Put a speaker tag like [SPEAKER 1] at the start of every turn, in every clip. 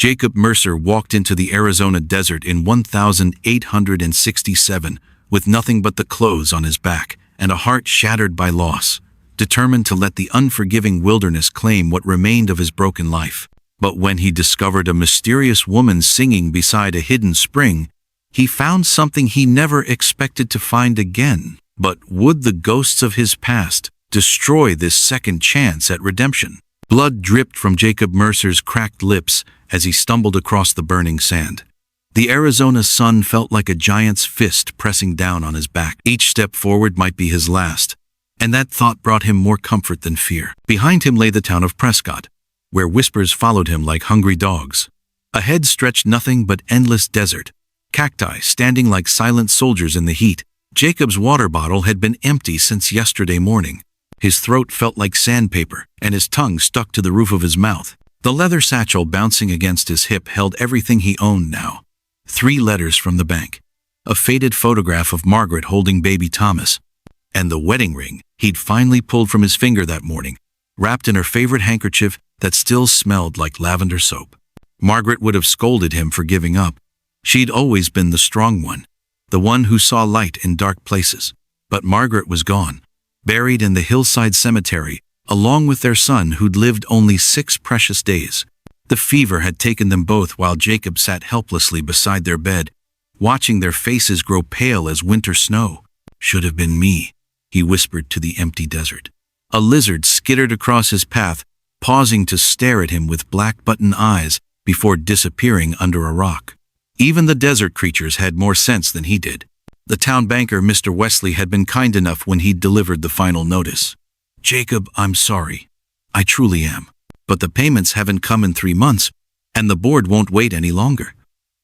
[SPEAKER 1] Jacob Mercer walked into the Arizona desert in 1867 with nothing but the clothes on his back and a heart shattered by loss, determined to let the unforgiving wilderness claim what remained of his broken life. But when he discovered a mysterious woman singing beside a hidden spring, he found something he never expected to find again. But would the ghosts of his past destroy this second chance at redemption? Blood dripped from Jacob Mercer's cracked lips as he stumbled across the burning sand. The Arizona sun felt like a giant's fist pressing down on his back. Each step forward might be his last, and that thought brought him more comfort than fear. Behind him lay the town of Prescott, where whispers followed him like hungry dogs. Ahead stretched nothing but endless desert, cacti standing like silent soldiers in the heat. Jacob's water bottle had been empty since yesterday morning. His throat felt like sandpaper, and his tongue stuck to the roof of his mouth. The leather satchel bouncing against his hip held everything he owned now. 3 letters from the bank, a faded photograph of Margaret holding baby Thomas, and the wedding ring he'd finally pulled from his finger that morning, wrapped in her favorite handkerchief that still smelled like lavender soap. Margaret would have scolded him for giving up. She'd always been the strong one, the one who saw light in dark places. But Margaret was gone, buried in the hillside cemetery, along with their son who'd lived only 6 precious days. The fever had taken them both while Jacob sat helplessly beside their bed, watching their faces grow pale as winter snow. "Should have been me," he whispered to the empty desert. A lizard skittered across his path, pausing to stare at him with black button eyes before disappearing under a rock. Even the desert creatures had more sense than he did. The town banker, Mr. Wesley, had been kind enough when he'd delivered the final notice. "Jacob, I'm sorry. I truly am. But the payments haven't come in 3 months, and the board won't wait any longer."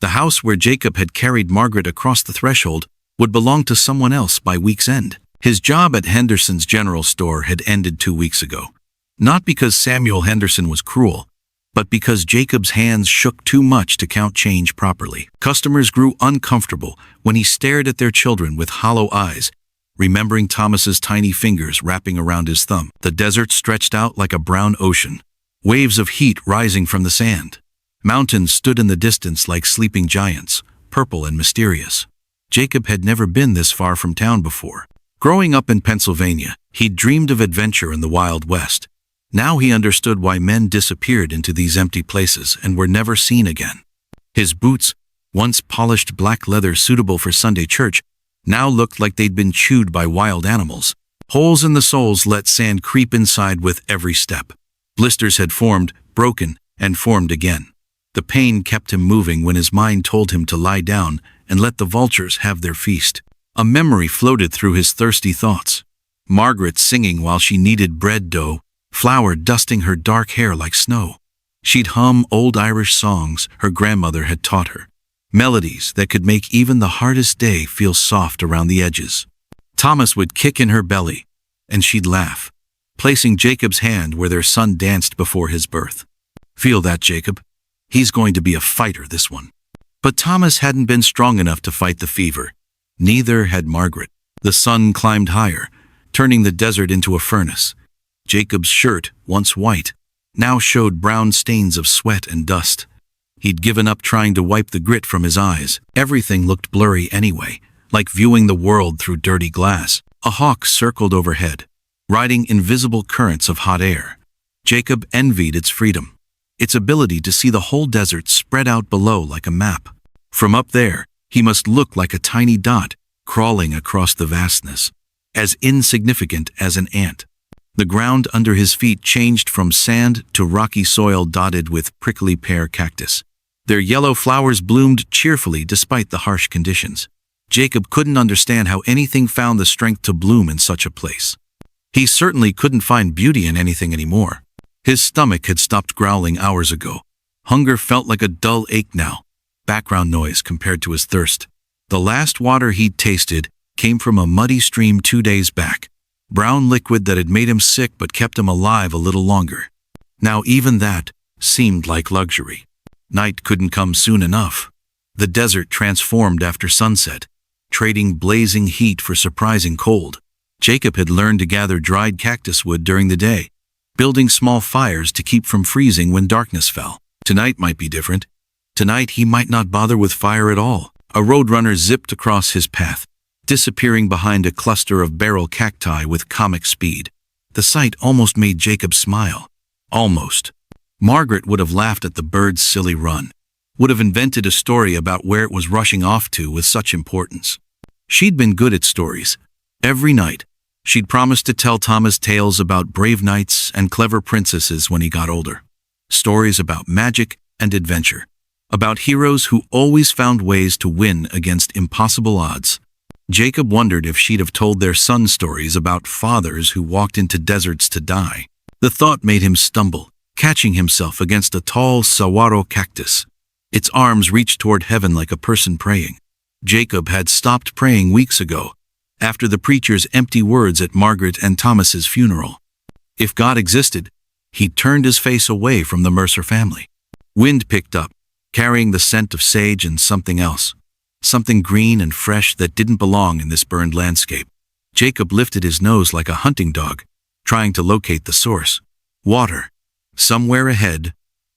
[SPEAKER 1] The house where Jacob had carried Margaret across the threshold would belong to someone else by week's end. His job at Henderson's General Store had ended 2 weeks ago. Not because Samuel Henderson was cruel, but because Jacob's hands shook too much to count change properly. Customers grew uncomfortable when he stared at their children with hollow eyes, remembering Thomas's tiny fingers wrapping around his thumb. The desert stretched out like a brown ocean, waves of heat rising from the sand. Mountains stood in the distance like sleeping giants, purple and mysterious. Jacob had never been this far from town before. Growing up in Pennsylvania, he'd dreamed of adventure in the Wild West. Now he understood why men disappeared into these empty places and were never seen again. His boots, once polished black leather suitable for Sunday church, now looked like they'd been chewed by wild animals. Holes in the soles let sand creep inside with every step. Blisters had formed, broken, and formed again. The pain kept him moving when his mind told him to lie down and let the vultures have their feast. A memory floated through his thirsty thoughts. Margaret singing while she kneaded bread dough, flour dusting her dark hair like snow. She'd hum old Irish songs her grandmother had taught her, melodies that could make even the hardest day feel soft around the edges. Thomas would kick in her belly, and she'd laugh, placing Jacob's hand where their son danced before his birth. "Feel that, Jacob? He's going to be a fighter, this one." But Thomas hadn't been strong enough to fight the fever. Neither had Margaret. The sun climbed higher, turning the desert into a furnace. Jacob's shirt, once white, now showed brown stains of sweat and dust. He'd given up trying to wipe the grit from his eyes. Everything looked blurry anyway, like viewing the world through dirty glass. A hawk circled overhead, riding invisible currents of hot air. Jacob envied its freedom, its ability to see the whole desert spread out below like a map. From up there, he must look like a tiny dot crawling across the vastness, as insignificant as an ant. The ground under his feet changed from sand to rocky soil dotted with prickly pear cactus. Their yellow flowers bloomed cheerfully despite the harsh conditions. Jacob couldn't understand how anything found the strength to bloom in such a place. He certainly couldn't find beauty in anything anymore. His stomach had stopped growling hours ago. Hunger felt like a dull ache now, background noise compared to his thirst. The last water he'd tasted came from a muddy stream 2 days back, brown liquid that had made him sick but kept him alive a little longer. Now even that seemed like luxury. Night couldn't come soon enough. The desert transformed after sunset, trading blazing heat for surprising cold. Jacob had learned to gather dried cactus wood during the day, building small fires to keep from freezing when darkness fell. Tonight might be different. Tonight he might not bother with fire at all. A roadrunner zipped across his path, disappearing behind a cluster of barrel cacti with comic speed. The sight almost made Jacob smile. Almost. Margaret would have laughed at the bird's silly run, would have invented a story about where it was rushing off to with such importance. She'd been good at stories. Every night, she'd promised to tell Thomas tales about brave knights and clever princesses when he got older. Stories about magic and adventure, about heroes who always found ways to win against impossible odds. Jacob wondered if she'd have told their son stories about fathers who walked into deserts to die. The thought made him stumble, catching himself against a tall saguaro cactus. Its arms reached toward heaven like a person praying. Jacob had stopped praying weeks ago, after the preacher's empty words at Margaret and Thomas's funeral. If God existed, he'd turned his face away from the Mercer family. Wind picked up, carrying the scent of sage and something else. Something green and fresh that didn't belong in this burned landscape. Jacob lifted his nose like a hunting dog, trying to locate the source. Water. Somewhere ahead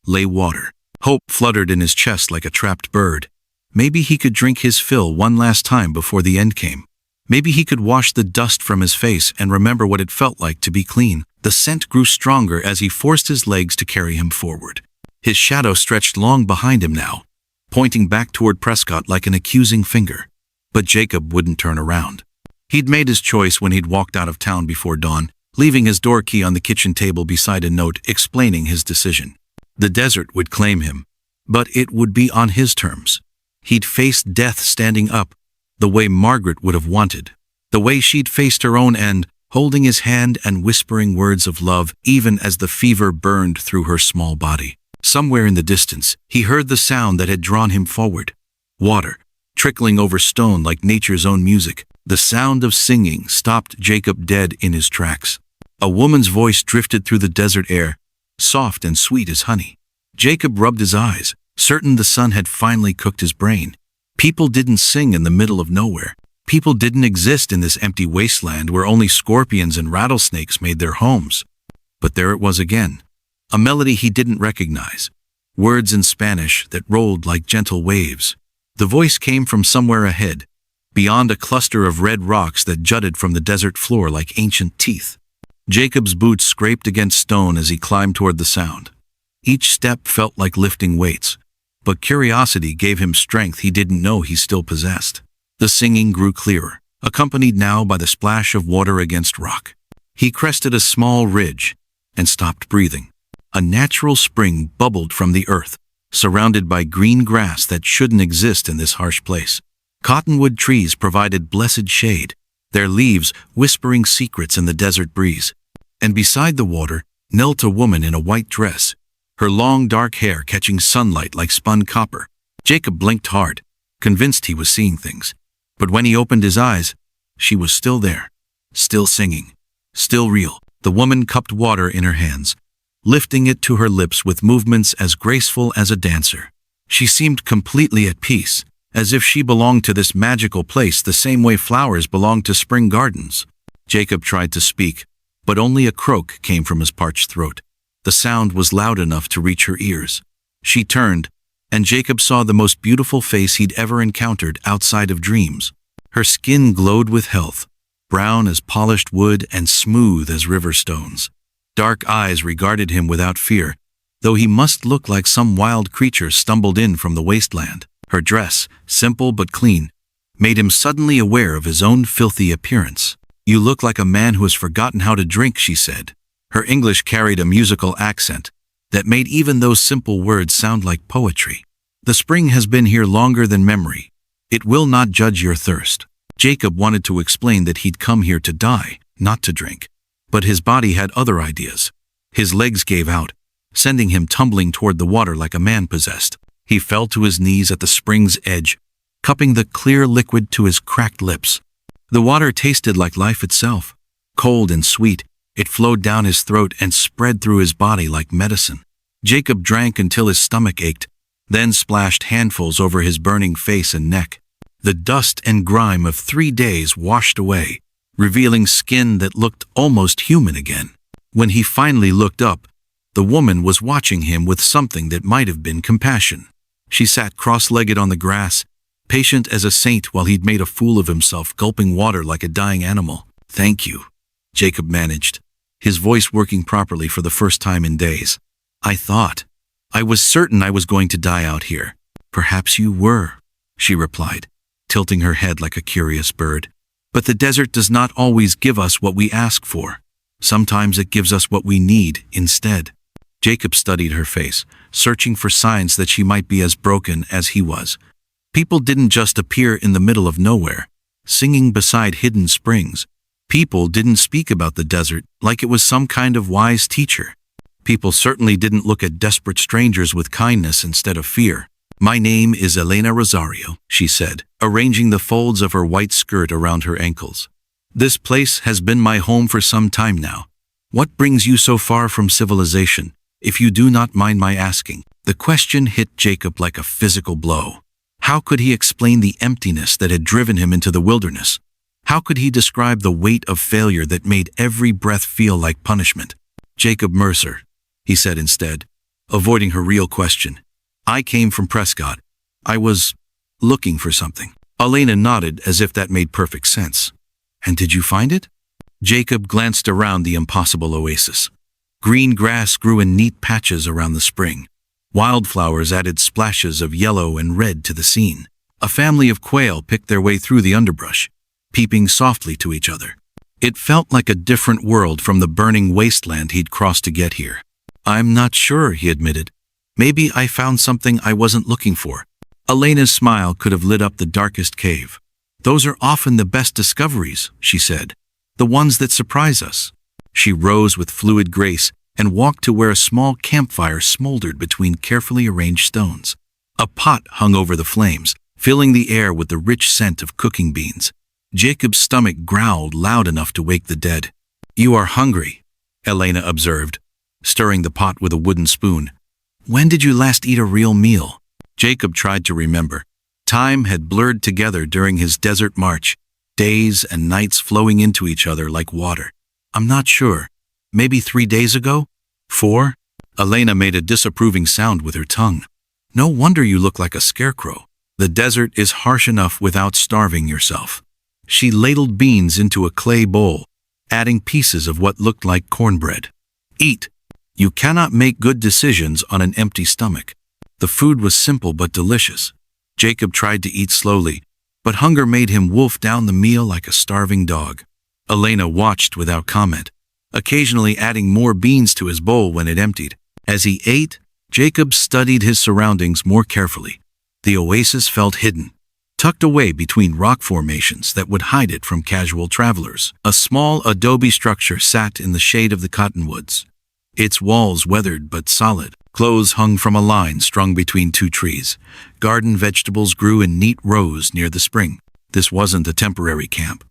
[SPEAKER 1] lay water. Hope fluttered in his chest like a trapped bird. Maybe he could drink his fill one last time before the end came. Maybe he could wash the dust from his face and remember what it felt like to be clean. The scent grew stronger as he forced his legs to carry him forward. His shadow stretched long behind him now, pointing back toward Prescott like an accusing finger. But Jacob wouldn't turn around. He'd made his choice when he'd walked out of town before dawn, leaving his door key on the kitchen table beside a note explaining his decision. The desert would claim him, but it would be on his terms. He'd face death standing up, the way Margaret would have wanted, the way she'd faced her own end, holding his hand and whispering words of love even as the fever burned through her small body. Somewhere in the distance, he heard the sound that had drawn him forward. Water, trickling over stone like nature's own music. The sound of singing stopped Jacob dead in his tracks. A woman's voice drifted through the desert air, soft and sweet as honey. Jacob rubbed his eyes, certain the sun had finally cooked his brain. People didn't sing in the middle of nowhere. People didn't exist in this empty wasteland where only scorpions and rattlesnakes made their homes. But there it was again. A melody he didn't recognize. Words in Spanish that rolled like gentle waves. The voice came from somewhere ahead, beyond a cluster of red rocks that jutted from the desert floor like ancient teeth. Jacob's boots scraped against stone as he climbed toward the sound. Each step felt like lifting weights, but curiosity gave him strength he didn't know he still possessed. The singing grew clearer, accompanied now by the splash of water against rock. He crested a small ridge and stopped breathing. A natural spring bubbled from the earth, surrounded by green grass that shouldn't exist in this harsh place. Cottonwood trees provided blessed shade, their leaves whispering secrets in the desert breeze. And beside the water knelt a woman in a white dress, her long dark hair catching sunlight like spun copper. Jacob blinked hard, convinced he was seeing things. But when he opened his eyes, she was still there, still singing, still real. The woman cupped water in her hands, lifting it to her lips with movements as graceful as a dancer. She seemed completely at peace, as if she belonged to this magical place the same way flowers belong to spring gardens. Jacob tried to speak, but only a croak came from his parched throat. The sound was loud enough to reach her ears. She turned, and Jacob saw the most beautiful face he'd ever encountered outside of dreams. Her skin glowed with health, brown as polished wood and smooth as river stones. Dark eyes regarded him without fear, though he must look like some wild creature stumbled in from the wasteland. Her dress, simple but clean, made him suddenly aware of his own filthy appearance. "You look like a man who has forgotten how to drink," she said. Her English carried a musical accent that made even those simple words sound like poetry. "The spring has been here longer than memory. It will not judge your thirst." Jacob wanted to explain that he'd come here to die, not to drink. But his body had other ideas. His legs gave out, sending him tumbling toward the water like a man possessed. He fell to his knees at the spring's edge, cupping the clear liquid to his cracked lips. The water tasted like life itself. Cold and sweet, it flowed down his throat and spread through his body like medicine. Jacob drank until his stomach ached, then splashed handfuls over his burning face and neck. The dust and grime of 3 days washed away, revealing skin that looked almost human again. When he finally looked up, The woman was watching him with something that might have been compassion. She sat cross-legged on the grass, patient as a saint while he'd made a fool of himself, gulping water like a dying animal. "Thank you," Jacob managed, his voice working properly for the first time in days. I was certain I was going to die out here." "Perhaps you were," she replied, tilting her head like a curious bird. "But the desert does not always give us what we ask for. Sometimes it gives us what we need instead." Jacob studied her face, searching for signs that she might be as broken as he was. People didn't just appear in the middle of nowhere, singing beside hidden springs. People didn't speak about the desert like it was some kind of wise teacher. People certainly didn't look at desperate strangers with kindness instead of fear. "My name is Elena Rosario," she said, arranging the folds of her white skirt around her ankles. "This place has been my home for some time now. What brings you so far from civilization, if you do not mind my asking?" The question hit Jacob like a physical blow. How could he explain the emptiness that had driven him into the wilderness? How could he describe the weight of failure that made every breath feel like punishment? "Jacob Mercer," he said instead, avoiding her real question. "I came from Prescott. I was looking for something." Elena nodded as if that made perfect sense. "And did you find it?" Jacob glanced around the impossible oasis. Green grass grew in neat patches around the spring. Wildflowers added splashes of yellow and red to the scene. A family of quail picked their way through the underbrush, peeping softly to each other. It felt like a different world from the burning wasteland he'd crossed to get here. "I'm not sure," he admitted. "Maybe I found something I wasn't looking for." Elena's smile could have lit up the darkest cave. "Those are often the best discoveries," she said. "The ones that surprise us." She rose with fluid grace and walked to where a small campfire smoldered between carefully arranged stones. A pot hung over the flames, filling the air with the rich scent of cooking beans. Jacob's stomach growled loud enough to wake the dead. "You are hungry," Elena observed, stirring the pot with a wooden spoon. "When did you last eat a real meal?" Jacob tried to remember. Time had blurred together during his desert march, days and nights flowing into each other like water. "I'm not sure. Maybe 3 days ago? 4? Elena made a disapproving sound with her tongue. "No wonder you look like a scarecrow. The desert is harsh enough without starving yourself." She ladled beans into a clay bowl, adding pieces of what looked like cornbread. "Eat. You cannot make good decisions on an empty stomach." The food was simple but delicious. Jacob tried to eat slowly, but hunger made him wolf down the meal like a starving dog. Elena watched without comment, occasionally adding more beans to his bowl when it emptied. As he ate, Jacob studied his surroundings more carefully. The oasis felt hidden, tucked away between rock formations that would hide it from casual travelers. A small adobe structure sat in the shade of the cottonwoods, its walls weathered but solid. Clothes hung from a line strung between 2 trees. Garden vegetables grew in neat rows near the spring. This wasn't a temporary camp.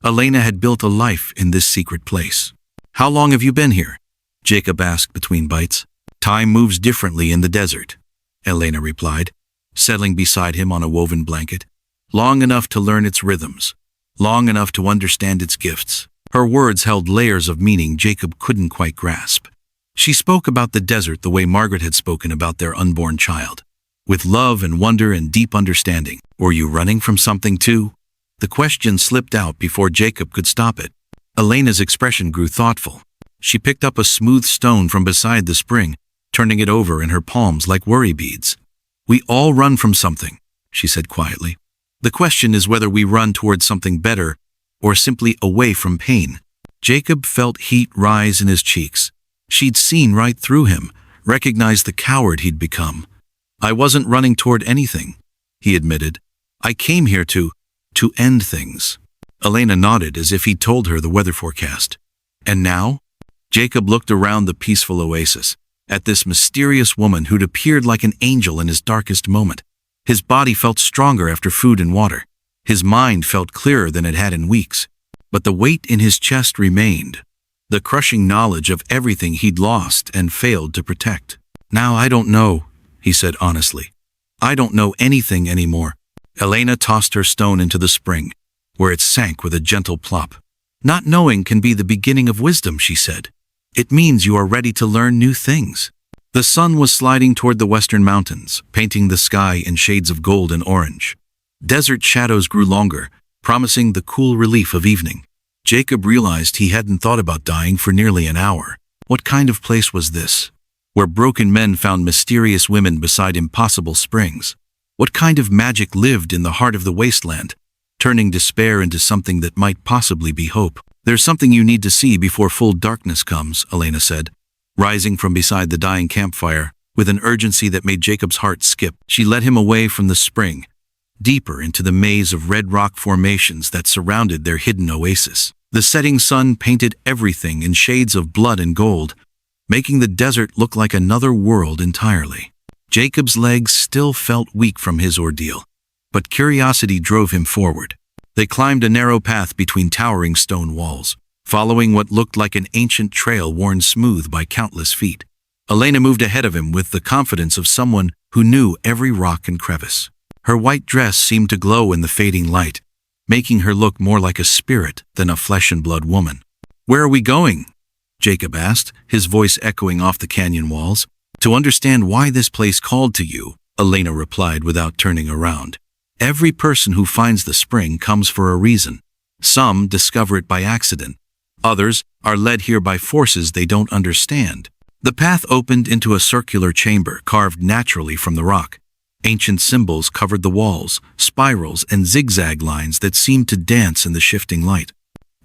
[SPEAKER 1] Elena had built a life in this secret place. "How long have you been here?" Jacob asked between bites. "Time moves differently in the desert," Elena replied, settling beside him on a woven blanket. "Long enough to learn its rhythms, long enough to understand its gifts." Her words held layers of meaning Jacob couldn't quite grasp. She spoke about the desert the way Margaret had spoken about their unborn child, with love and wonder and deep understanding. "Were you running from something too?" The question slipped out before Jacob could stop it. Elena's expression grew thoughtful. She picked up a smooth stone from beside the spring, turning it over in her palms like worry beads. "We all run from something," she said quietly. "The question is whether we run towards something better or simply away from pain." Jacob felt heat rise in his cheeks. She'd seen right through him, recognized the coward he'd become. "I wasn't running toward anything," he admitted. "I came here to end things." Elena nodded as if he'd told her the weather forecast. "And now?" Jacob looked around the peaceful oasis, at this mysterious woman who'd appeared like an angel in his darkest moment. His body felt stronger after food and water. His mind felt clearer than it had in weeks. But the weight in his chest remained, the crushing knowledge of everything he'd lost and failed to protect. "Now I don't know," he said honestly. "I don't know anything anymore." Elena tossed her stone into the spring, where it sank with a gentle plop. "Not knowing can be the beginning of wisdom," she said. It means you are ready to learn new things. The sun was sliding toward the western mountains, painting the sky in shades of gold and orange. Desert shadows grew longer, promising the cool relief of evening. Jacob realized he hadn't thought about dying for nearly an hour. What kind of place was this? Where broken men found mysterious women beside impossible springs. What kind of magic lived in the heart of the wasteland, turning despair into something that might possibly be hope? There's something you need to see before full darkness comes, Elena said, rising from beside the dying campfire. With an urgency that made Jacob's heart skip, she led him away from the spring, deeper into the maze of red rock formations that surrounded their hidden oasis. The setting sun painted everything in shades of blood and gold, making the desert look like another world entirely. Jacob's legs still felt weak from his ordeal, but curiosity drove him forward. They climbed a narrow path between towering stone walls, following what looked like an ancient trail worn smooth by countless feet. Elena moved ahead of him with the confidence of someone who knew every rock and crevice. Her white dress seemed to glow in the fading light, making her look more like a spirit than a flesh-and-blood woman. "Where are we going?" Jacob asked, his voice echoing off the canyon walls. "To understand why this place called to you," Elena replied without turning around. "Every person who finds the spring comes for a reason. Some discover it by accident. Others are led here by forces they don't understand." The path opened into a circular chamber carved naturally from the rock. Ancient symbols covered the walls, spirals and zigzag lines that seemed to dance in the shifting light.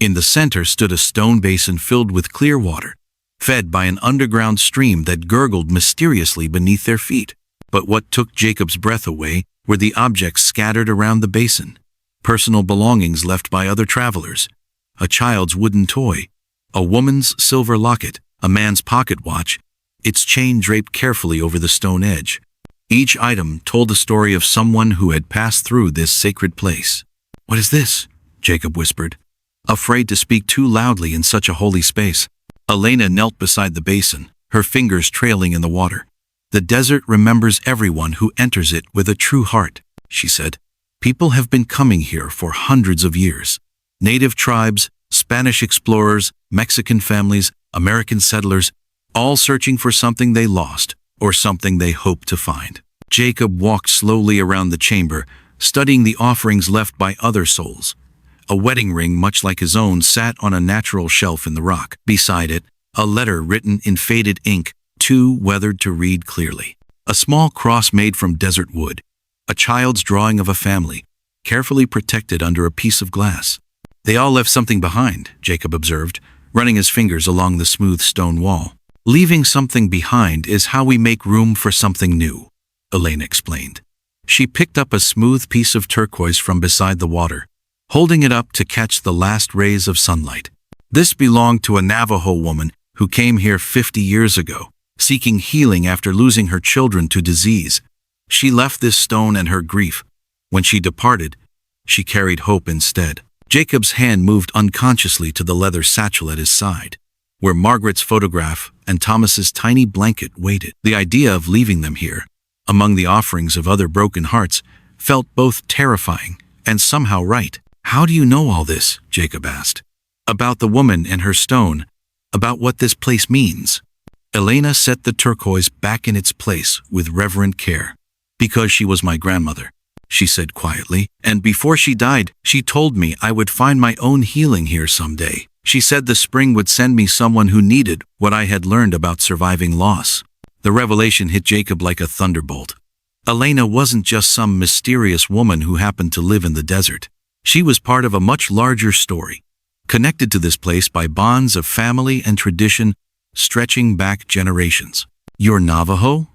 [SPEAKER 1] In the center stood a stone basin filled with clear water, fed by an underground stream that gurgled mysteriously beneath their feet. But what took Jacob's breath away were the objects scattered around the basin. Personal belongings left by other travelers. A child's wooden toy, a woman's silver locket, a man's pocket watch, its chain draped carefully over the stone edge. Each item told the story of someone who had passed through this sacred place. "What is this?" Jacob whispered, afraid to speak too loudly in such a holy space. Elena knelt beside the basin, her fingers trailing in the water. "The desert remembers everyone who enters it with a true heart," she said. "People have been coming here for hundreds of years. Native tribes, Spanish explorers, Mexican families, American settlers, all searching for something they lost or something they hoped to find." Jacob walked slowly around the chamber, studying the offerings left by other souls. A wedding ring, much like his own, sat on a natural shelf in the rock. Beside it, a letter written in faded ink, too weathered to read clearly. A small cross made from desert wood. A child's drawing of a family, carefully protected under a piece of glass. "They all left something behind," Jacob observed, running his fingers along the smooth stone wall. "Leaving something behind is how we make room for something new," Elena explained. She picked up a smooth piece of turquoise from beside the water, holding it up to catch the last rays of sunlight. "This belonged to a Navajo woman who came here 50 years ago, seeking healing after losing her children to disease. She left this stone and her grief. When she departed, she carried hope instead." Jacob's hand moved unconsciously to the leather satchel at his side, where Margaret's photograph and Thomas's tiny blanket waited. The idea of leaving them here, among the offerings of other broken hearts, felt both terrifying and somehow right. "How do you know all this?" Jacob asked. "About the woman and her stone, about what this place means." Elena set the turquoise back in its place with reverent care. "Because she was my grandmother," she said quietly, "and before she died, she told me I would find my own healing here someday. She said the spring would send me someone who needed what I had learned about surviving loss." The revelation hit Jacob like a thunderbolt. Elena wasn't just some mysterious woman who happened to live in the desert. She was part of a much larger story, connected to this place by bonds of family and tradition stretching back generations. "You're Navajo?"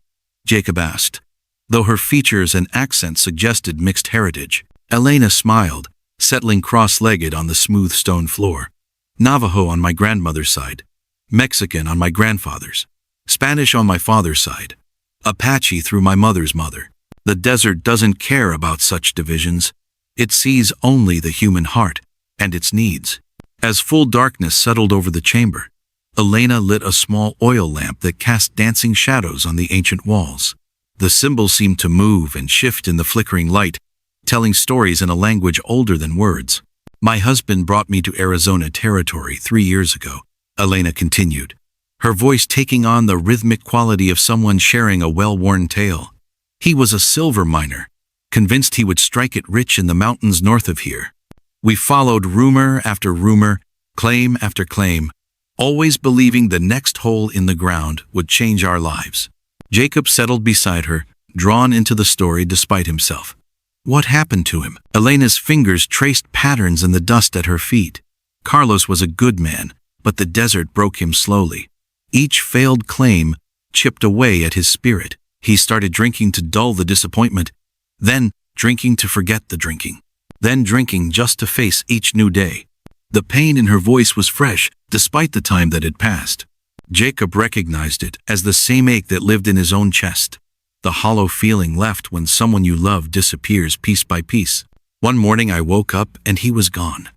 [SPEAKER 1] Jacob asked, though her features and accent suggested mixed heritage. Elena smiled, settling cross-legged on the smooth stone floor. "Navajo on my grandmother's side, Mexican on my grandfather's, Spanish on my father's side, Apache through my mother's mother. The desert doesn't care about such divisions. It sees only the human heart and its needs." As full darkness settled over the chamber, Elena lit a small oil lamp that cast dancing shadows on the ancient walls. The symbols seemed to move and shift in the flickering light, telling stories in a language older than words. "My husband brought me to Arizona territory 3 years ago," Elena continued, her voice taking on the rhythmic quality of someone sharing a well-worn tale. He was a silver miner, convinced he would strike it rich in the mountains north of here. We followed rumor after rumor, claim after claim, always believing the next hole in the ground would change our lives. Jacob settled beside her, drawn into the story despite himself. What happened to him? Elena's fingers traced patterns in the dust at her feet. Carlos was a good man, but the desert broke him slowly. Each failed claim chipped away at his spirit. He started drinking to dull the disappointment, then drinking to forget the drinking, then drinking just to face each new day. The pain in her voice was fresh, despite the time that had passed. Jacob recognized it as the same ache that lived in his own chest. The hollow feeling left when someone you love disappears piece by piece. One morning I woke up and he was gone,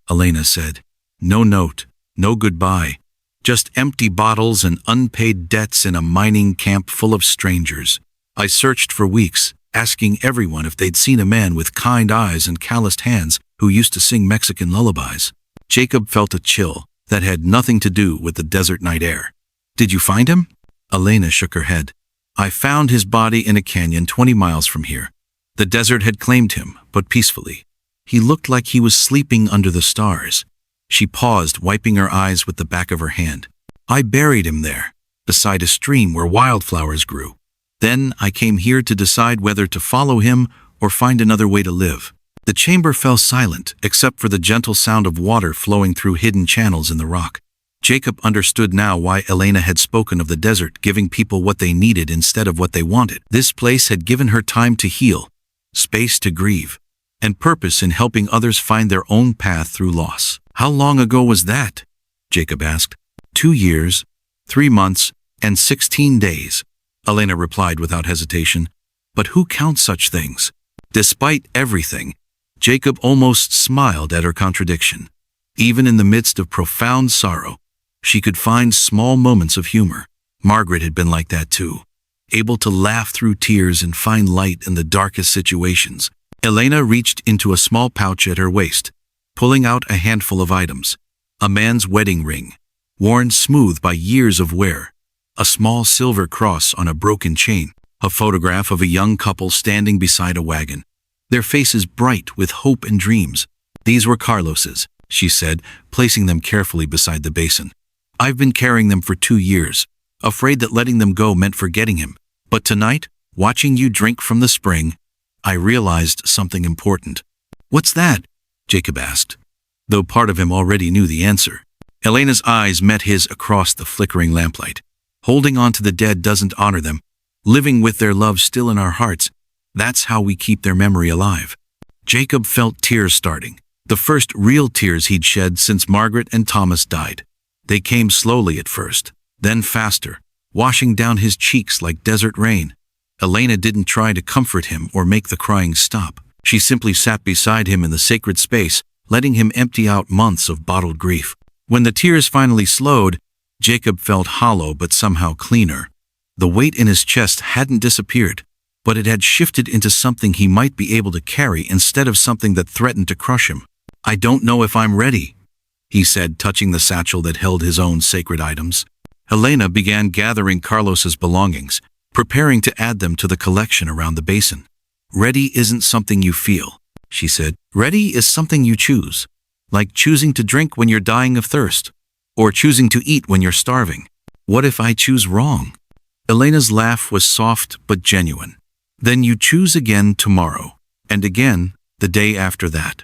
[SPEAKER 1] Elena said. No note, no goodbye, just empty bottles and unpaid debts in a mining camp full of strangers. I searched for weeks, asking everyone if they'd seen a man with kind eyes and calloused hands who used to sing Mexican lullabies. Jacob felt a chill that had nothing to do with the desert night air. Did you find him? Elena shook her head. I found his body in a canyon 20 miles from here. The desert had claimed him, but peacefully. He looked like he was sleeping under the stars. She paused, wiping her eyes with the back of her hand. I buried him there, beside a stream where wildflowers grew. Then I came here to decide whether to follow him or find another way to live. The chamber fell silent, except for the gentle sound of water flowing through hidden channels in the rock. Jacob understood now why Elena had spoken of the desert giving people what they needed instead of what they wanted. This place had given her time to heal, space to grieve, and purpose in helping others find their own path through loss. How long ago was that? Jacob asked. 2 years, 3 months, and 16 days, Elena replied without hesitation. But who counts such things? Despite everything, Jacob almost smiled at her contradiction. Even in the midst of profound sorrow, she could find small moments of humor. Margaret had been like that too, able to laugh through tears and find light in the darkest situations. Elena reached into a small pouch at her waist, pulling out a handful of items. A man's wedding ring, worn smooth by years of wear, a small silver cross on a broken chain, a photograph of a young couple standing beside a wagon, their faces bright with hope and dreams. These were Carlos's, she said, placing them carefully beside the basin. I've been carrying them for 2 years, afraid that letting them go meant forgetting him. But tonight, watching you drink from the spring, I realized something important. What's that? Jacob asked, though part of him already knew the answer. Elena's eyes met his across the flickering lamplight. Holding on to the dead doesn't honor them. Living with their love still in our hearts, that's how we keep their memory alive. Jacob felt tears starting, the first real tears he'd shed since Margaret and Thomas died. They came slowly at first, then faster, washing down his cheeks like desert rain. Elena didn't try to comfort him or make the crying stop. She simply sat beside him in the sacred space, letting him empty out months of bottled grief. When the tears finally slowed, Jacob felt hollow but somehow cleaner. The weight in his chest hadn't disappeared, but it had shifted into something he might be able to carry instead of something that threatened to crush him. I don't know if I'm ready, he said, touching the satchel that held his own sacred items. Elena began gathering Carlos's belongings, preparing to add them to the collection around the basin. Ready isn't something you feel, she said. Ready is something you choose, like choosing to drink when you're dying of thirst, or choosing to eat when you're starving. What if I choose wrong? Elena's laugh was soft but genuine. Then you choose again tomorrow, and again the day after that.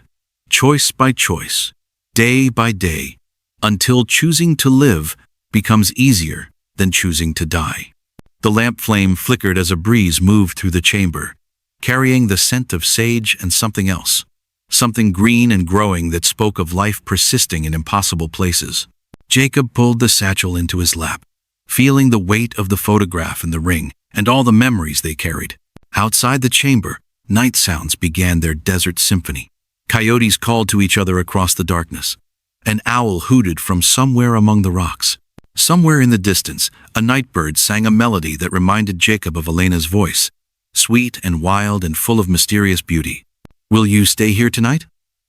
[SPEAKER 1] Choice by choice, day by day, until choosing to live becomes easier than choosing to die. The lamp flame flickered as a breeze moved through the chamber, carrying the scent of sage and something else, something green and growing that spoke of life persisting in impossible places. Jacob pulled the satchel into his lap, feeling the weight of the photograph and the ring and all the memories they carried. Outside the chamber, night sounds began their desert symphony. Coyotes called to each other across the darkness. An owl hooted from somewhere among the rocks. Somewhere in the distance, a nightbird sang a melody that reminded Jacob of Elena's voice, sweet and wild and full of mysterious beauty. Will you stay here tonight?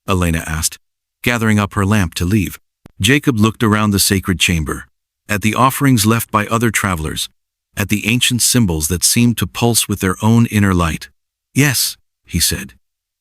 [SPEAKER 1] Elena asked, gathering up her lamp to leave. Jacob looked around the sacred chamber. at the offerings left by other travelers, at the ancient symbols that seemed to pulse with their own inner light. "Yes," he said.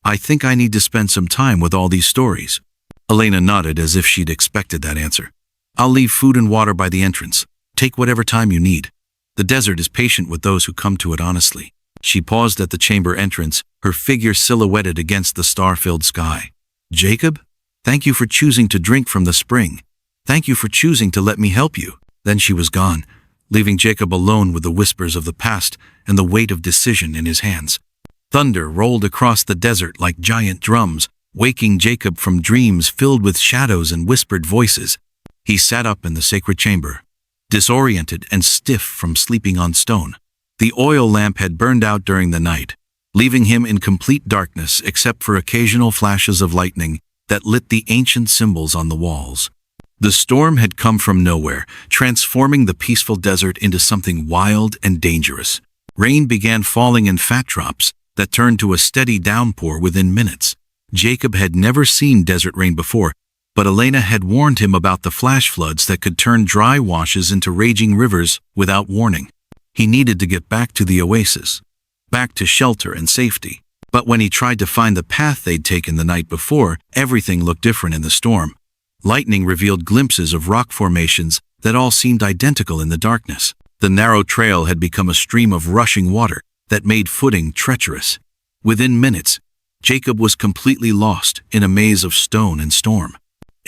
[SPEAKER 1] "I think I need to spend some time with all these stories." Elena nodded as if she'd expected that answer. "I'll leave food and water by the entrance. Take whatever time you need. The desert is patient with those who come to it honestly." She paused at the chamber entrance, her figure silhouetted against the star-filled sky. "Jacob, thank you for choosing to drink from the spring. Thank you for choosing to let me help you." Then she was gone, leaving Jacob alone with the whispers of the past and the weight of decision in his hands. Thunder rolled across the desert like giant drums, waking Jacob from dreams filled with shadows and whispered voices. He sat up in the sacred chamber, disoriented and stiff from sleeping on stone. The oil lamp had burned out during the night, leaving him in complete darkness except for occasional flashes of lightning that lit the ancient symbols on the walls. The storm had come from nowhere, transforming the peaceful desert into something wild and dangerous. Rain began falling in fat drops that turned to a steady downpour within minutes. Jacob had never seen desert rain before, but Elena had warned him about the flash floods that could turn dry washes into raging rivers without warning. He needed to get back to the oasis, back to shelter and safety. But when he tried to find the path they'd taken the night before, everything looked different in the storm. Lightning revealed glimpses of rock formations that all seemed identical in the darkness. The narrow trail had become a stream of rushing water that made footing treacherous. Within minutes, Jacob was completely lost in a maze of stone and storm.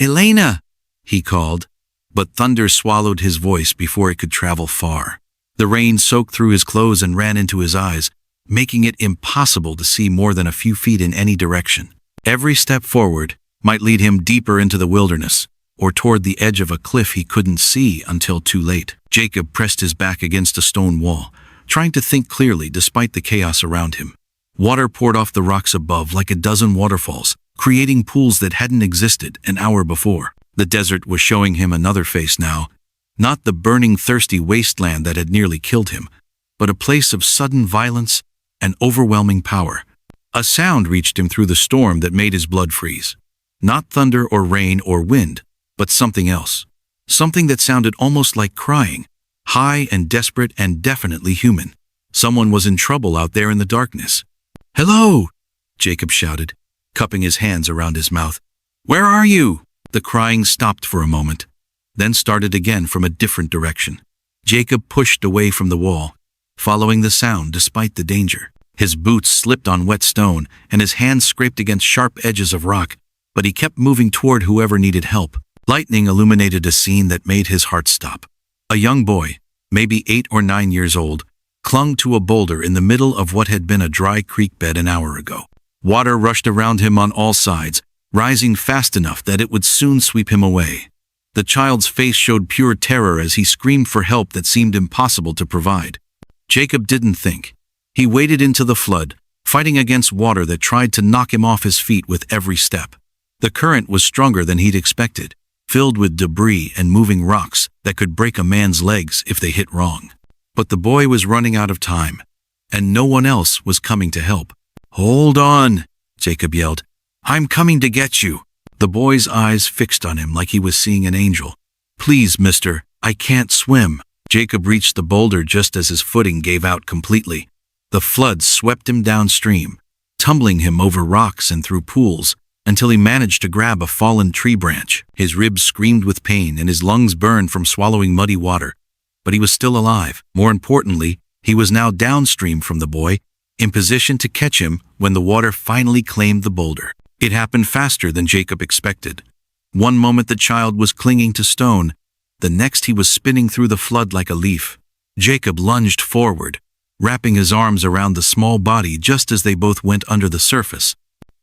[SPEAKER 1] "Elena!" he called, but thunder swallowed his voice before it could travel far. The rain soaked through his clothes and ran into his eyes, making it impossible to see more than a few feet in any direction. Every step forward might lead him deeper into the wilderness, or toward the edge of a cliff he couldn't see until too late. Jacob pressed his back against a stone wall, trying to think clearly despite the chaos around him. Water poured off the rocks above like a dozen waterfalls, creating pools that hadn't existed an hour before. The desert was showing him another face now, not the burning, thirsty wasteland that had nearly killed him, but a place of sudden violence and overwhelming power. A sound reached him through the storm that made his blood freeze. Not thunder or rain or wind, but something else. Something that sounded almost like crying, high and desperate and definitely human. Someone was in trouble out there in the darkness. "Hello!" Jacob shouted, cupping his hands around his mouth. "Where are you?" The crying stopped for a moment, then started again from a different direction. Jacob pushed away from the wall, following the sound despite the danger. His boots slipped on wet stone, and his hands scraped against sharp edges of rock, but he kept moving toward whoever needed help. Lightning illuminated a scene that made his heart stop. A young boy, maybe 8 or 9 years old, clung to a boulder in the middle of what had been a dry creek bed an hour ago. Water rushed around him on all sides, rising fast enough that it would soon sweep him away. The child's face showed pure terror as he screamed for help that seemed impossible to provide. Jacob didn't think. He waded into the flood, fighting against water that tried to knock him off his feet with every step. The current was stronger than he'd expected, filled with debris and moving rocks that could break a man's legs if they hit wrong. But the boy was running out of time, and no one else was coming to help. "Hold on," Jacob yelled. "I'm coming to get you." The boy's eyes fixed on him like he was seeing an angel. "Please, mister, I can't swim." Jacob reached the boulder just as his footing gave out completely. The flood swept him downstream, tumbling him over rocks and through pools, until he managed to grab a fallen tree branch. His ribs screamed with pain and his lungs burned from swallowing muddy water. But he was still alive. More importantly, he was now downstream from the boy, in position to catch him when the water finally claimed the boulder. It happened faster than Jacob expected. One moment the child was clinging to stone, the next he was spinning through the flood like a leaf. Jacob lunged forward, wrapping his arms around the small body just as they both went under the surface.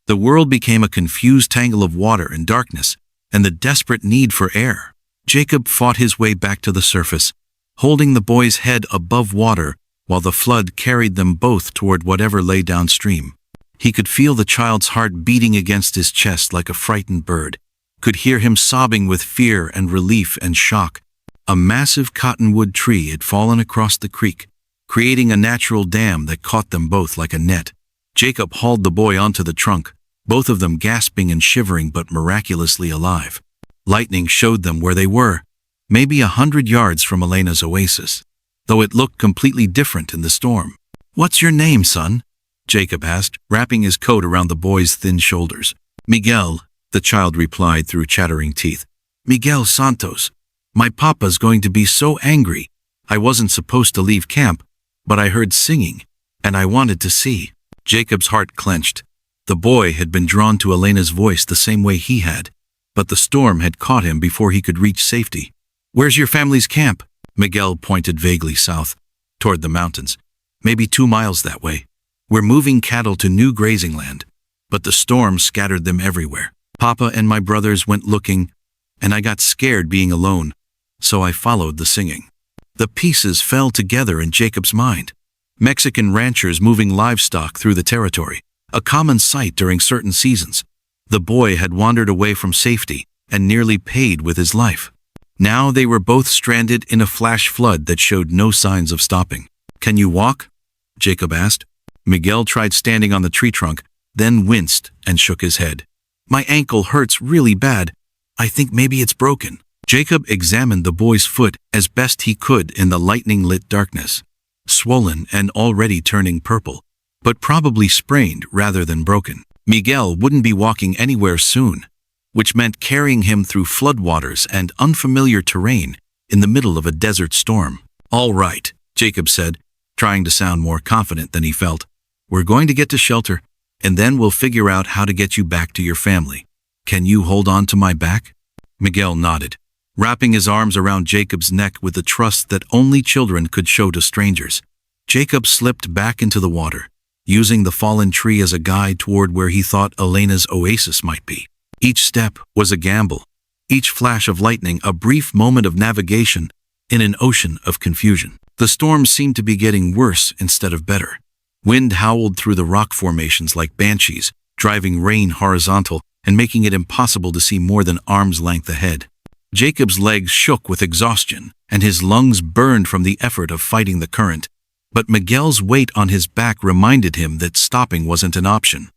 [SPEAKER 1] The world became a confused tangle of water and darkness, and the desperate need for air. Jacob fought his way back to the surface, holding the boy's head above water while the flood carried them both toward whatever lay downstream. He could feel the child's heart beating against his chest like a frightened bird, could hear him sobbing with fear and relief and shock. A massive cottonwood tree had fallen across the creek, creating a natural dam that caught them both like a net. Jacob hauled the boy onto the trunk, both of them gasping and shivering but miraculously alive. Lightning showed them where they were, maybe 100 yards from Elena's oasis, though it looked completely different in the storm. "What's your name, son?" Jacob asked, wrapping his coat around the boy's thin shoulders. "Miguel," the child replied through chattering teeth. "Miguel Santos. My papa's going to be so angry. I wasn't supposed to leave camp, but I heard singing, and I wanted to see." Jacob's heart clenched. The boy had been drawn to Elena's voice the same way he had, but the storm had caught him before he could reach safety. "Where's your family's camp?" Miguel pointed vaguely south, toward the mountains. "Maybe 2 miles that way. We're moving cattle to new grazing land, but the storm scattered them everywhere. Papa and my brothers went looking, and I got scared being alone, so I followed the singing." The pieces fell together in Jacob's mind. Mexican ranchers moving livestock through the territory, a common sight during certain seasons. The boy had wandered away from safety and nearly paid with his life. Now they were both stranded in a flash flood that showed no signs of stopping. "Can you walk?" Jacob asked. Miguel tried standing on the tree trunk, then winced and shook his head. "My ankle hurts really bad. I think maybe it's broken." Jacob examined the boy's foot as best he could in the lightning-lit darkness. Swollen and already turning purple, but probably sprained rather than broken. Miguel wouldn't be walking anywhere soon, which meant carrying him through floodwaters and unfamiliar terrain in the middle of a desert storm. "All right," Jacob said, trying to sound more confident than he felt. "We're going to get to shelter, and then we'll figure out how to get you back to your family. Can you hold on to my back?" Miguel nodded, wrapping his arms around Jacob's neck with the trust that only children could show to strangers. Jacob slipped back into the water, using the fallen tree as a guide toward where he thought Elena's oasis might be. Each step was a gamble, each flash of lightning a brief moment of navigation in an ocean of confusion. The storm seemed to be getting worse instead of better. Wind howled through the rock formations like banshees, driving rain horizontal and making it impossible to see more than arm's length ahead. Jacob's legs shook with exhaustion, and his lungs burned from the effort of fighting the current. But Miguel's weight on his back reminded him that stopping wasn't an option.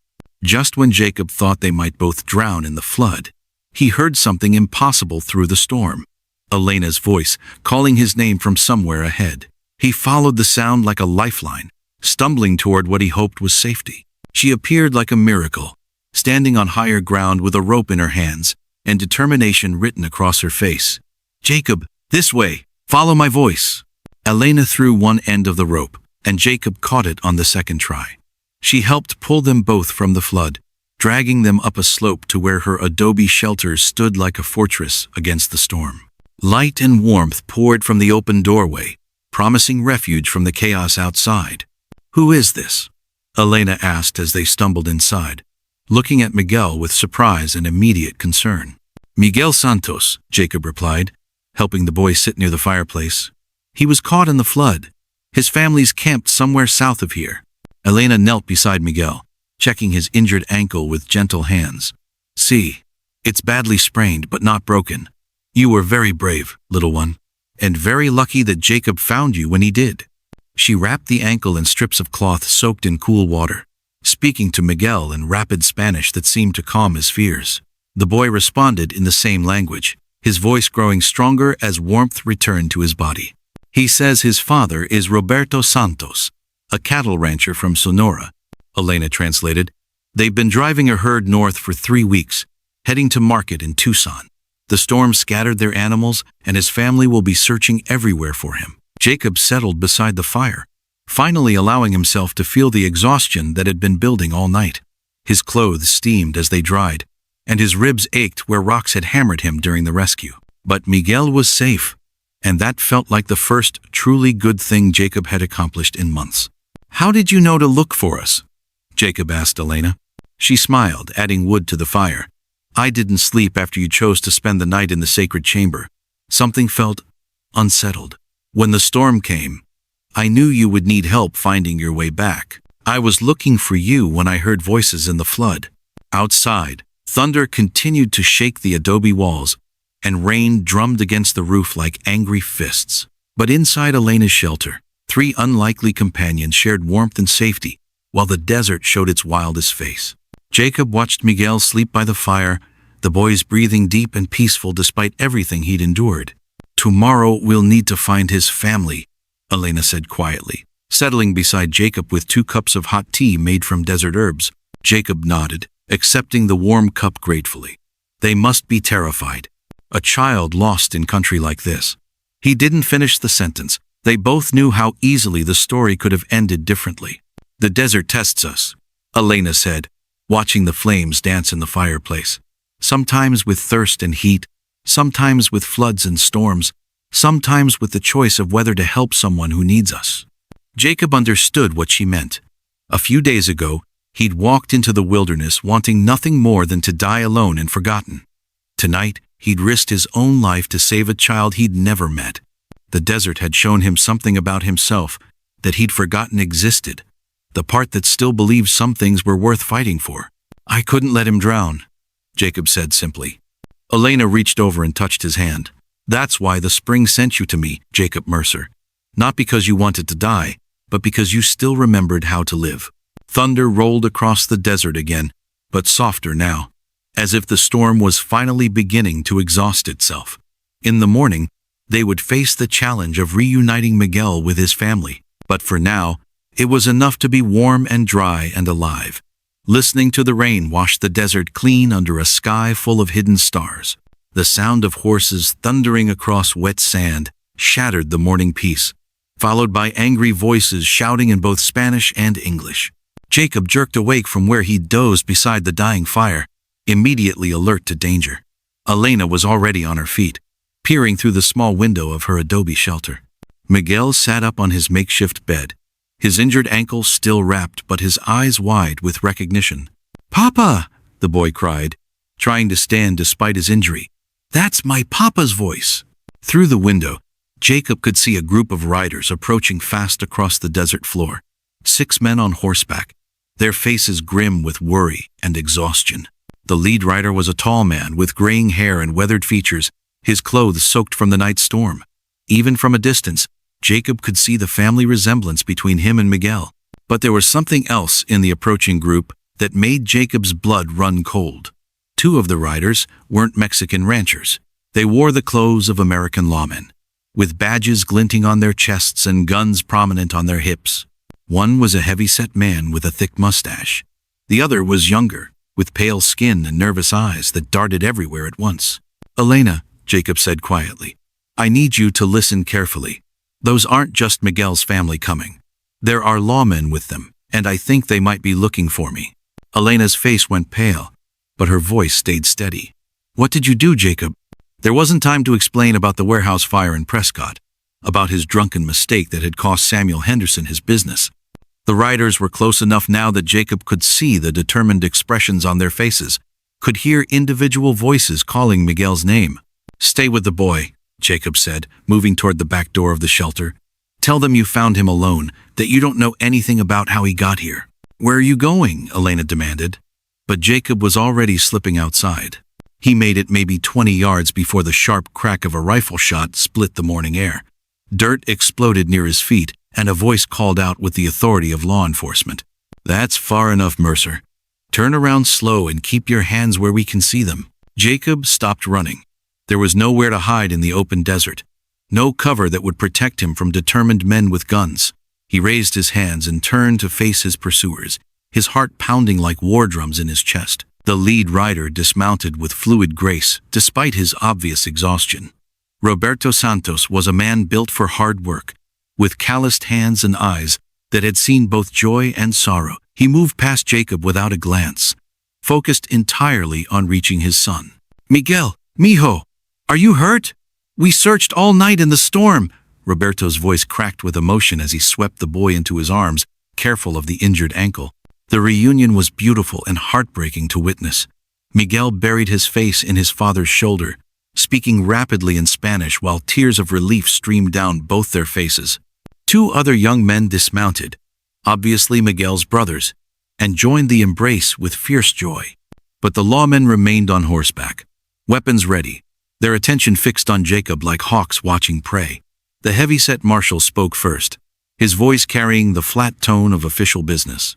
[SPEAKER 1] Just when Jacob thought they might both drown in the flood, he heard something impossible through the storm. Elena's voice, calling his name from somewhere ahead. He followed the sound like a lifeline, stumbling toward what he hoped was safety. She appeared like a miracle, standing on higher ground with a rope in her hands and determination written across her face. "Jacob, this way! Follow my voice!" Elena threw one end of the rope, and Jacob caught it on the second try. She helped pull them both from the flood, dragging them up a slope to where her adobe shelters stood like a fortress against the storm. Light and warmth poured from the open doorway, promising refuge from the chaos outside. "Who is this?" Elena asked as they stumbled inside, looking at Miguel with surprise and immediate concern. "Miguel Santos," Jacob replied, helping the boy sit near the fireplace. "He was caught in the flood. His family's camped somewhere south of here." Elena knelt beside Miguel, checking his injured ankle with gentle hands. "See, it's badly sprained but not broken. You were very brave, little one, and very lucky that Jacob found you when he did." She wrapped the ankle in strips of cloth soaked in cool water, speaking to Miguel in rapid Spanish that seemed to calm his fears. The boy responded in the same language, his voice growing stronger as warmth returned to his body. "He says his father is Roberto Santos, a cattle rancher from Sonora," Elena translated. "They've been driving a herd north for 3 weeks, heading to market in Tucson. The storm scattered their animals, and his family will be searching everywhere for him." Jacob settled beside the fire, finally allowing himself to feel the exhaustion that had been building all night. His clothes steamed as they dried, and his ribs ached where rocks had hammered him during the rescue. But Miguel was safe, and that felt like the first truly good thing Jacob had accomplished in months. "How did you know to look for us?" Jacob asked Elena. She smiled, adding wood to the fire. "I didn't sleep after you chose to spend the night in the sacred chamber. Something felt unsettled. When the storm came, I knew you would need help finding your way back. I was looking for you when I heard voices in the flood." Outside, thunder continued to shake the adobe walls, and rain drummed against the roof like angry fists. But inside Elena's shelter, 3 unlikely companions shared warmth and safety, while the desert showed its wildest face. Jacob watched Miguel sleep by the fire, the boys breathing deep and peaceful despite everything he'd endured. Tomorrow we'll need to find his family, Elena said quietly, settling beside Jacob with 2 cups of hot tea made from desert herbs. Jacob nodded, accepting the warm cup gratefully. They must be terrified. A child lost in country like this. He didn't finish the sentence. They both knew how easily the story could have ended differently. The desert tests us, Elena said, watching the flames dance in the fireplace. Sometimes with thirst and heat, sometimes with floods and storms, sometimes with the choice of whether to help someone who needs us. Jacob understood what she meant. A few days ago, he'd walked into the wilderness wanting nothing more than to die alone and forgotten. Tonight, he'd risked his own life to save a child he'd never met. The desert had shown him something about himself that he'd forgotten existed, the part that still believed some things were worth fighting for. I couldn't let him drown, Jacob said simply. Elena reached over and touched his hand. That's why the spring sent you to me, Jacob Mercer. Not because you wanted to die, but because you still remembered how to live. Thunder rolled across the desert again, but softer now, as if the storm was finally beginning to exhaust itself. In the morning, they would face the challenge of reuniting Miguel with his family. But for now, it was enough to be warm and dry and alive. Listening to the rain wash the desert clean under a sky full of hidden stars. The sound of horses thundering across wet sand shattered the morning peace, followed by angry voices shouting in both Spanish and English. Jacob jerked awake from where he dozed beside the dying fire, immediately alert to danger. Elena was already on her feet, peering through the small window of her adobe shelter. Miguel sat up on his makeshift bed, his injured ankle still wrapped but his eyes wide with recognition. "Papa!" the boy cried, trying to stand despite his injury. "That's my papa's voice." Through the window, Jacob could see a group of riders approaching fast across the desert floor. 6 men on horseback, their faces grim with worry and exhaustion. The lead rider was a tall man with graying hair and weathered features, his clothes soaked from the night storm. Even from a distance, Jacob could see the family resemblance between him and Miguel. But there was something else in the approaching group that made Jacob's blood run cold. 2 of the riders weren't Mexican ranchers. They wore the clothes of American lawmen, with badges glinting on their chests and guns prominent on their hips. One was a heavy-set man with a thick mustache. The other was younger, with pale skin and nervous eyes that darted everywhere at once. "Elena," Jacob said quietly, "I need you to listen carefully. Those aren't just Miguel's family coming. There are lawmen with them, and I think they might be looking for me." Elena's face went pale, but her voice stayed steady. "What did you do, Jacob?" There wasn't time to explain about the warehouse fire in Prescott, about his drunken mistake that had cost Samuel Henderson his business. The riders were close enough now that Jacob could see the determined expressions on their faces, could hear individual voices calling Miguel's name. "Stay with the boy," Jacob said, moving toward the back door of the shelter. "Tell them you found him alone, that you don't know anything about how he got here." "Where are you going?" Elena demanded. But Jacob was already slipping outside. He made it maybe 20 yards before the sharp crack of a rifle shot split the morning air. Dirt exploded near his feet, and a voice called out with the authority of law enforcement. "That's far enough, Mercer. Turn around slow and keep your hands where we can see them." Jacob stopped running. There was nowhere to hide in the open desert, no cover that would protect him from determined men with guns. He raised his hands and turned to face his pursuers, his heart pounding like war drums in his chest. The lead rider dismounted with fluid grace, despite his obvious exhaustion. Roberto Santos was a man built for hard work, with calloused hands and eyes that had seen both joy and sorrow. He moved past Jacob without a glance, focused entirely on reaching his son. "Miguel, mijo, are you hurt? We searched all night in the storm." Roberto's voice cracked with emotion as he swept the boy into his arms, careful of the injured ankle. The reunion was beautiful and heartbreaking to witness. Miguel buried his face in his father's shoulder, speaking rapidly in Spanish while tears of relief streamed down both their faces. 2 other young men dismounted, obviously Miguel's brothers, and joined the embrace with fierce joy. But the lawmen remained on horseback, weapons ready, their attention fixed on Jacob like hawks watching prey. The heavy-set marshal spoke first, his voice carrying the flat tone of official business.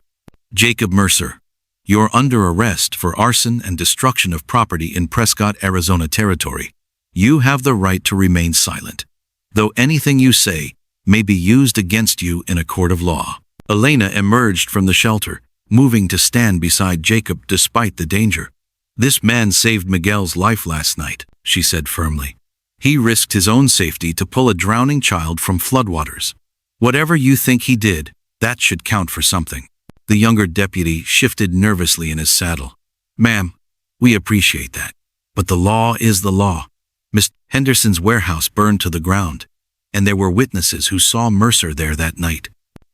[SPEAKER 1] "Jacob Mercer, you're under arrest for arson and destruction of property in Prescott, Arizona territory. You have the right to remain silent, though anything you say may be used against you in a court of law. Elena emerged from the shelter, moving to stand beside Jacob despite the danger. This man saved Miguel's life last night, she said firmly. He risked his own safety to pull a drowning child from floodwaters. Whatever you think he did, that should count for something. The younger deputy shifted nervously in his saddle. Ma'am, we appreciate that. But the law is the law. Miss Henderson's warehouse burned to the ground, and there were witnesses who saw Mercer there that night.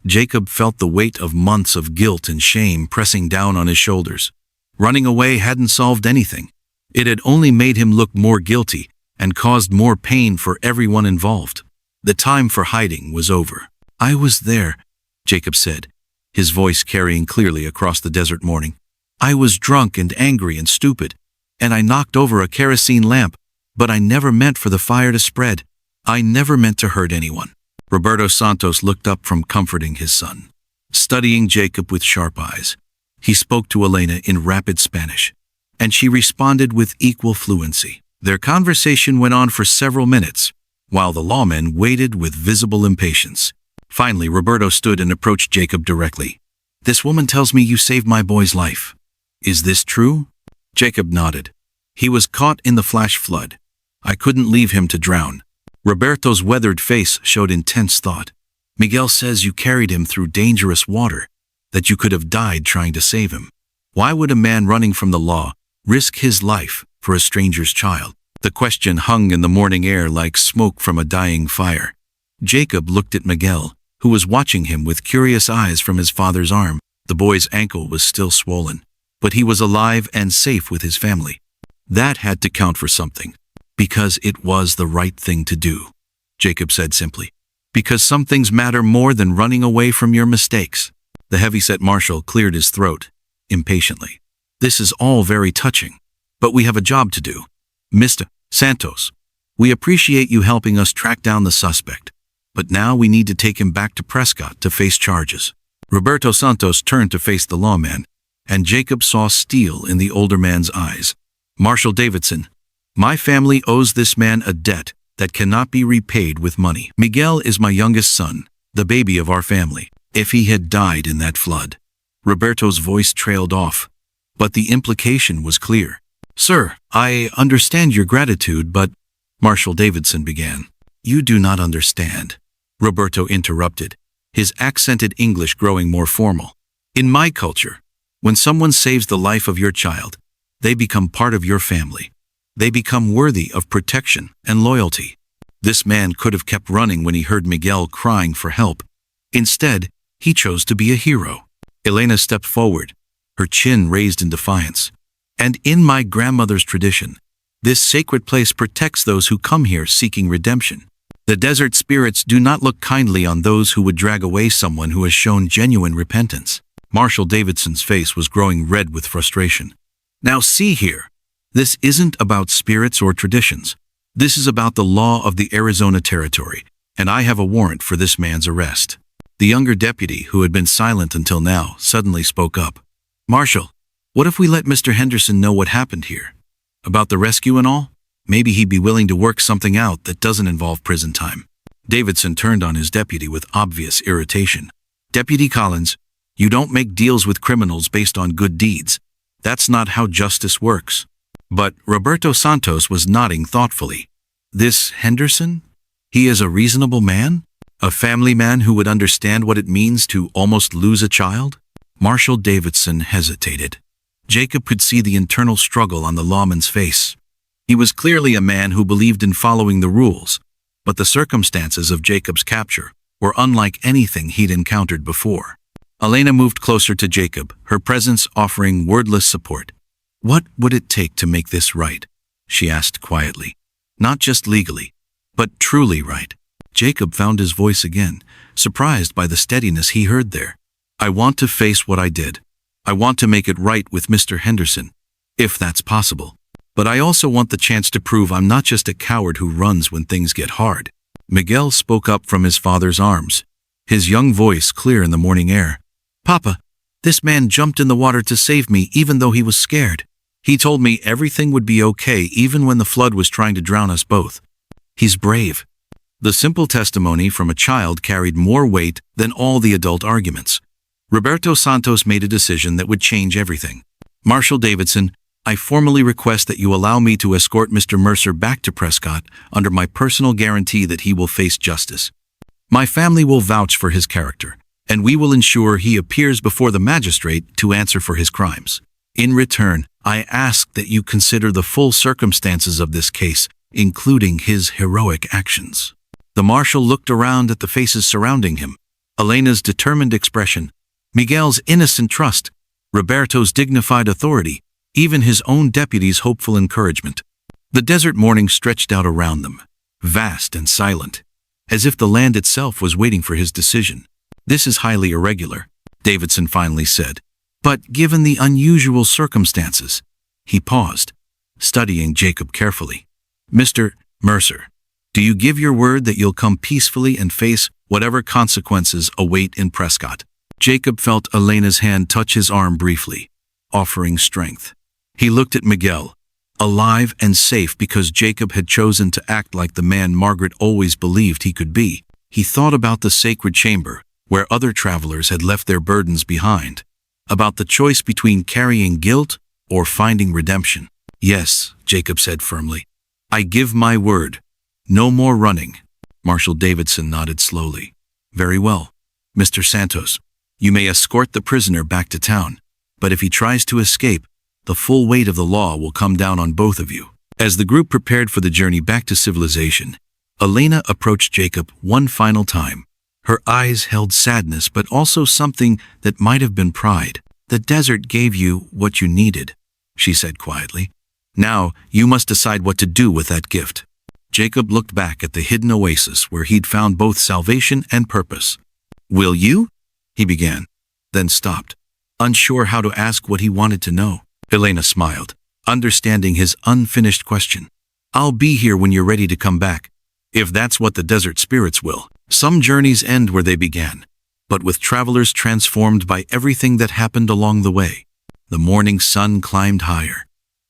[SPEAKER 1] Jacob felt the weight of months of guilt and shame pressing down on his shoulders. Running away hadn't solved anything. It had only made him look more guilty and caused more pain for everyone involved. The time for hiding was over. I was there, Jacob said, his voice carrying clearly across the desert morning. I was drunk and angry and stupid, and I knocked over a kerosene lamp, but I never meant for the fire to spread. I never meant to hurt anyone. Roberto Santos looked up from comforting his son, studying Jacob with sharp eyes. He spoke to Elena in rapid Spanish, and she responded with equal fluency. Their conversation went on for several minutes, while the lawmen waited with visible impatience. Finally, Roberto stood and approached Jacob directly. This woman tells me you saved my boy's life. Is this true? Jacob nodded. He was caught in the flash flood. I couldn't leave him to drown. Roberto's weathered face showed intense thought. Miguel says you carried him through dangerous water, that you could have died trying to save him. Why would a man running from the law risk his life for a stranger's child? The question hung in the morning air like smoke from a dying fire. Jacob looked at Miguel, who was watching him with curious eyes from his father's arm. The boy's ankle was still swollen, but he was alive and safe with his family. That had to count for something, because it was the right thing to do, Jacob said simply. Because some things matter more than running away from your mistakes. The heavyset marshal cleared his throat, impatiently. This is all very touching, but we have a job to do. Mr. Santos, we appreciate you helping us track down the suspect, but now we need to take him back to Prescott to face charges. Roberto Santos turned to face the lawman, and Jacob saw steel in the older man's eyes. Marshal Davidson, my family owes this man a debt that cannot be repaid with money. Miguel is my youngest son, the baby of our family. If he had died in that flood. Roberto's voice trailed off, but the implication was clear. Sir, I understand your gratitude, but Marshal Davidson began. You do not understand, Roberto interrupted, his accented English growing more formal. In my culture, when someone saves the life of your child, they become part of your family. They become worthy of protection and loyalty. This man could have kept running when he heard Miguel crying for help. Instead, he chose to be a hero. Elena stepped forward, her chin raised in defiance. And in my grandmother's tradition, this sacred place protects those who come here seeking redemption. The desert spirits do not look kindly on those who would drag away someone who has shown genuine repentance. Marshal Davidson's face was growing red with frustration. Now see here, this isn't about spirits or traditions. This is about the law of the Arizona Territory, and I have a warrant for this man's arrest. The younger deputy, who had been silent until now, suddenly spoke up. Marshal, what if we let Mr. Henderson know what happened here? About the rescue and all? Maybe he'd be willing to work something out that doesn't involve prison time. Davidson turned on his deputy with obvious irritation. Deputy Collins, you don't make deals with criminals based on good deeds. That's not how justice works. But Roberto Santos was nodding thoughtfully. This Henderson? He is a reasonable man? A family man who would understand what it means to almost lose a child? Marshal Davidson hesitated. Jacob could see the internal struggle on the lawman's face. He was clearly a man who believed in following the rules, but the circumstances of Jacob's capture were unlike anything he'd encountered before. Elena moved closer to Jacob, her presence offering wordless support. What would it take to make this right? She asked quietly. Not just legally, but truly right. Jacob found his voice again, surprised by the steadiness he heard there. I want to face what I did. I want to make it right with Mr. Henderson, if that's possible. But I also want the chance to prove I'm not just a coward who runs when things get hard. Miguel spoke up from his father's arms, his young voice clear in the morning air. Papa, this man jumped in the water to save me even though he was scared. He told me everything would be okay even when the flood was trying to drown us both. He's brave." The simple testimony from a child carried more weight than all the adult arguments. Roberto Santos made a decision that would change everything. "Marshal Davidson, I formally request that you allow me to escort Mr. Mercer back to Prescott under my personal guarantee that he will face justice. My family will vouch for his character, and we will ensure he appears before the magistrate to answer for his crimes. In return, I ask that you consider the full circumstances of this case, including his heroic actions." The marshal looked around at the faces surrounding him. Elena's determined expression, Miguel's innocent trust, Roberto's dignified authority, even his own deputy's hopeful encouragement. The desert morning stretched out around them, vast and silent, as if the land itself was waiting for his decision. "This is highly irregular," Davidson finally said. "But given the unusual circumstances," he paused, studying Jacob carefully. "Mr. Mercer, do you give your word that you'll come peacefully and face whatever consequences await in Prescott?" Jacob felt Elena's hand touch his arm briefly, offering strength. He looked at Miguel, alive and safe because Jacob had chosen to act like the man Margaret always believed he could be. He thought about the sacred chamber, where other travelers had left their burdens behind, about the choice between carrying guilt or finding redemption. "Yes," Jacob said firmly. "I give my word. No more running." Marshal Davidson nodded slowly. "Very well. Mr. Santos, you may escort the prisoner back to town, but if he tries to escape, the full weight of the law will come down on both of you." As the group prepared for the journey back to civilization, Elena approached Jacob one final time. Her eyes held sadness, but also something that might have been pride. "The desert gave you what you needed," she said quietly. "Now you must decide what to do with that gift." Jacob looked back at the hidden oasis where he'd found both salvation and purpose. "Will you?" he began, then stopped, unsure how to ask what he wanted to know. Elena smiled, understanding his unfinished question. "I'll be here when you're ready to come back, if that's what the desert spirits will." Some journeys end where they began, but with travelers transformed by everything that happened along the way. The morning sun climbed higher,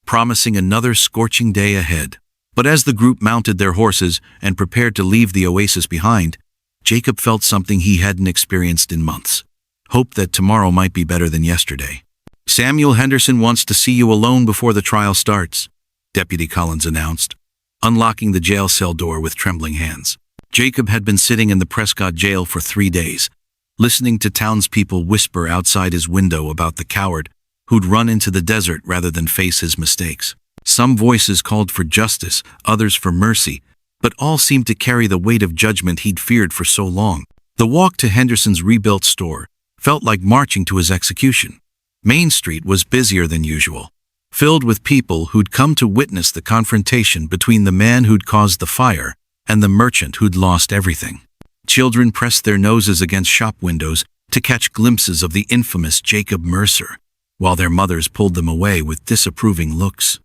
[SPEAKER 1] promising another scorching day ahead. But as the group mounted their horses and prepared to leave the oasis behind, Jacob felt something he hadn't experienced in months. Hope that tomorrow might be better than yesterday. "Samuel Henderson wants to see you alone before the trial starts," Deputy Collins announced, unlocking the jail cell door with trembling hands. Jacob had been sitting in the Prescott jail for 3 days, listening to townspeople whisper outside his window about the coward who'd run into the desert rather than face his mistakes. Some voices called for justice, others for mercy, but all seemed to carry the weight of judgment he'd feared for so long. The walk to Henderson's rebuilt store felt like marching to his execution. Main Street was busier than usual, filled with people who'd come to witness the confrontation between the man who'd caused the fire and the merchant who'd lost everything. Children pressed their noses against shop windows to catch glimpses of the infamous Jacob Mercer, while their mothers pulled them away with disapproving looks.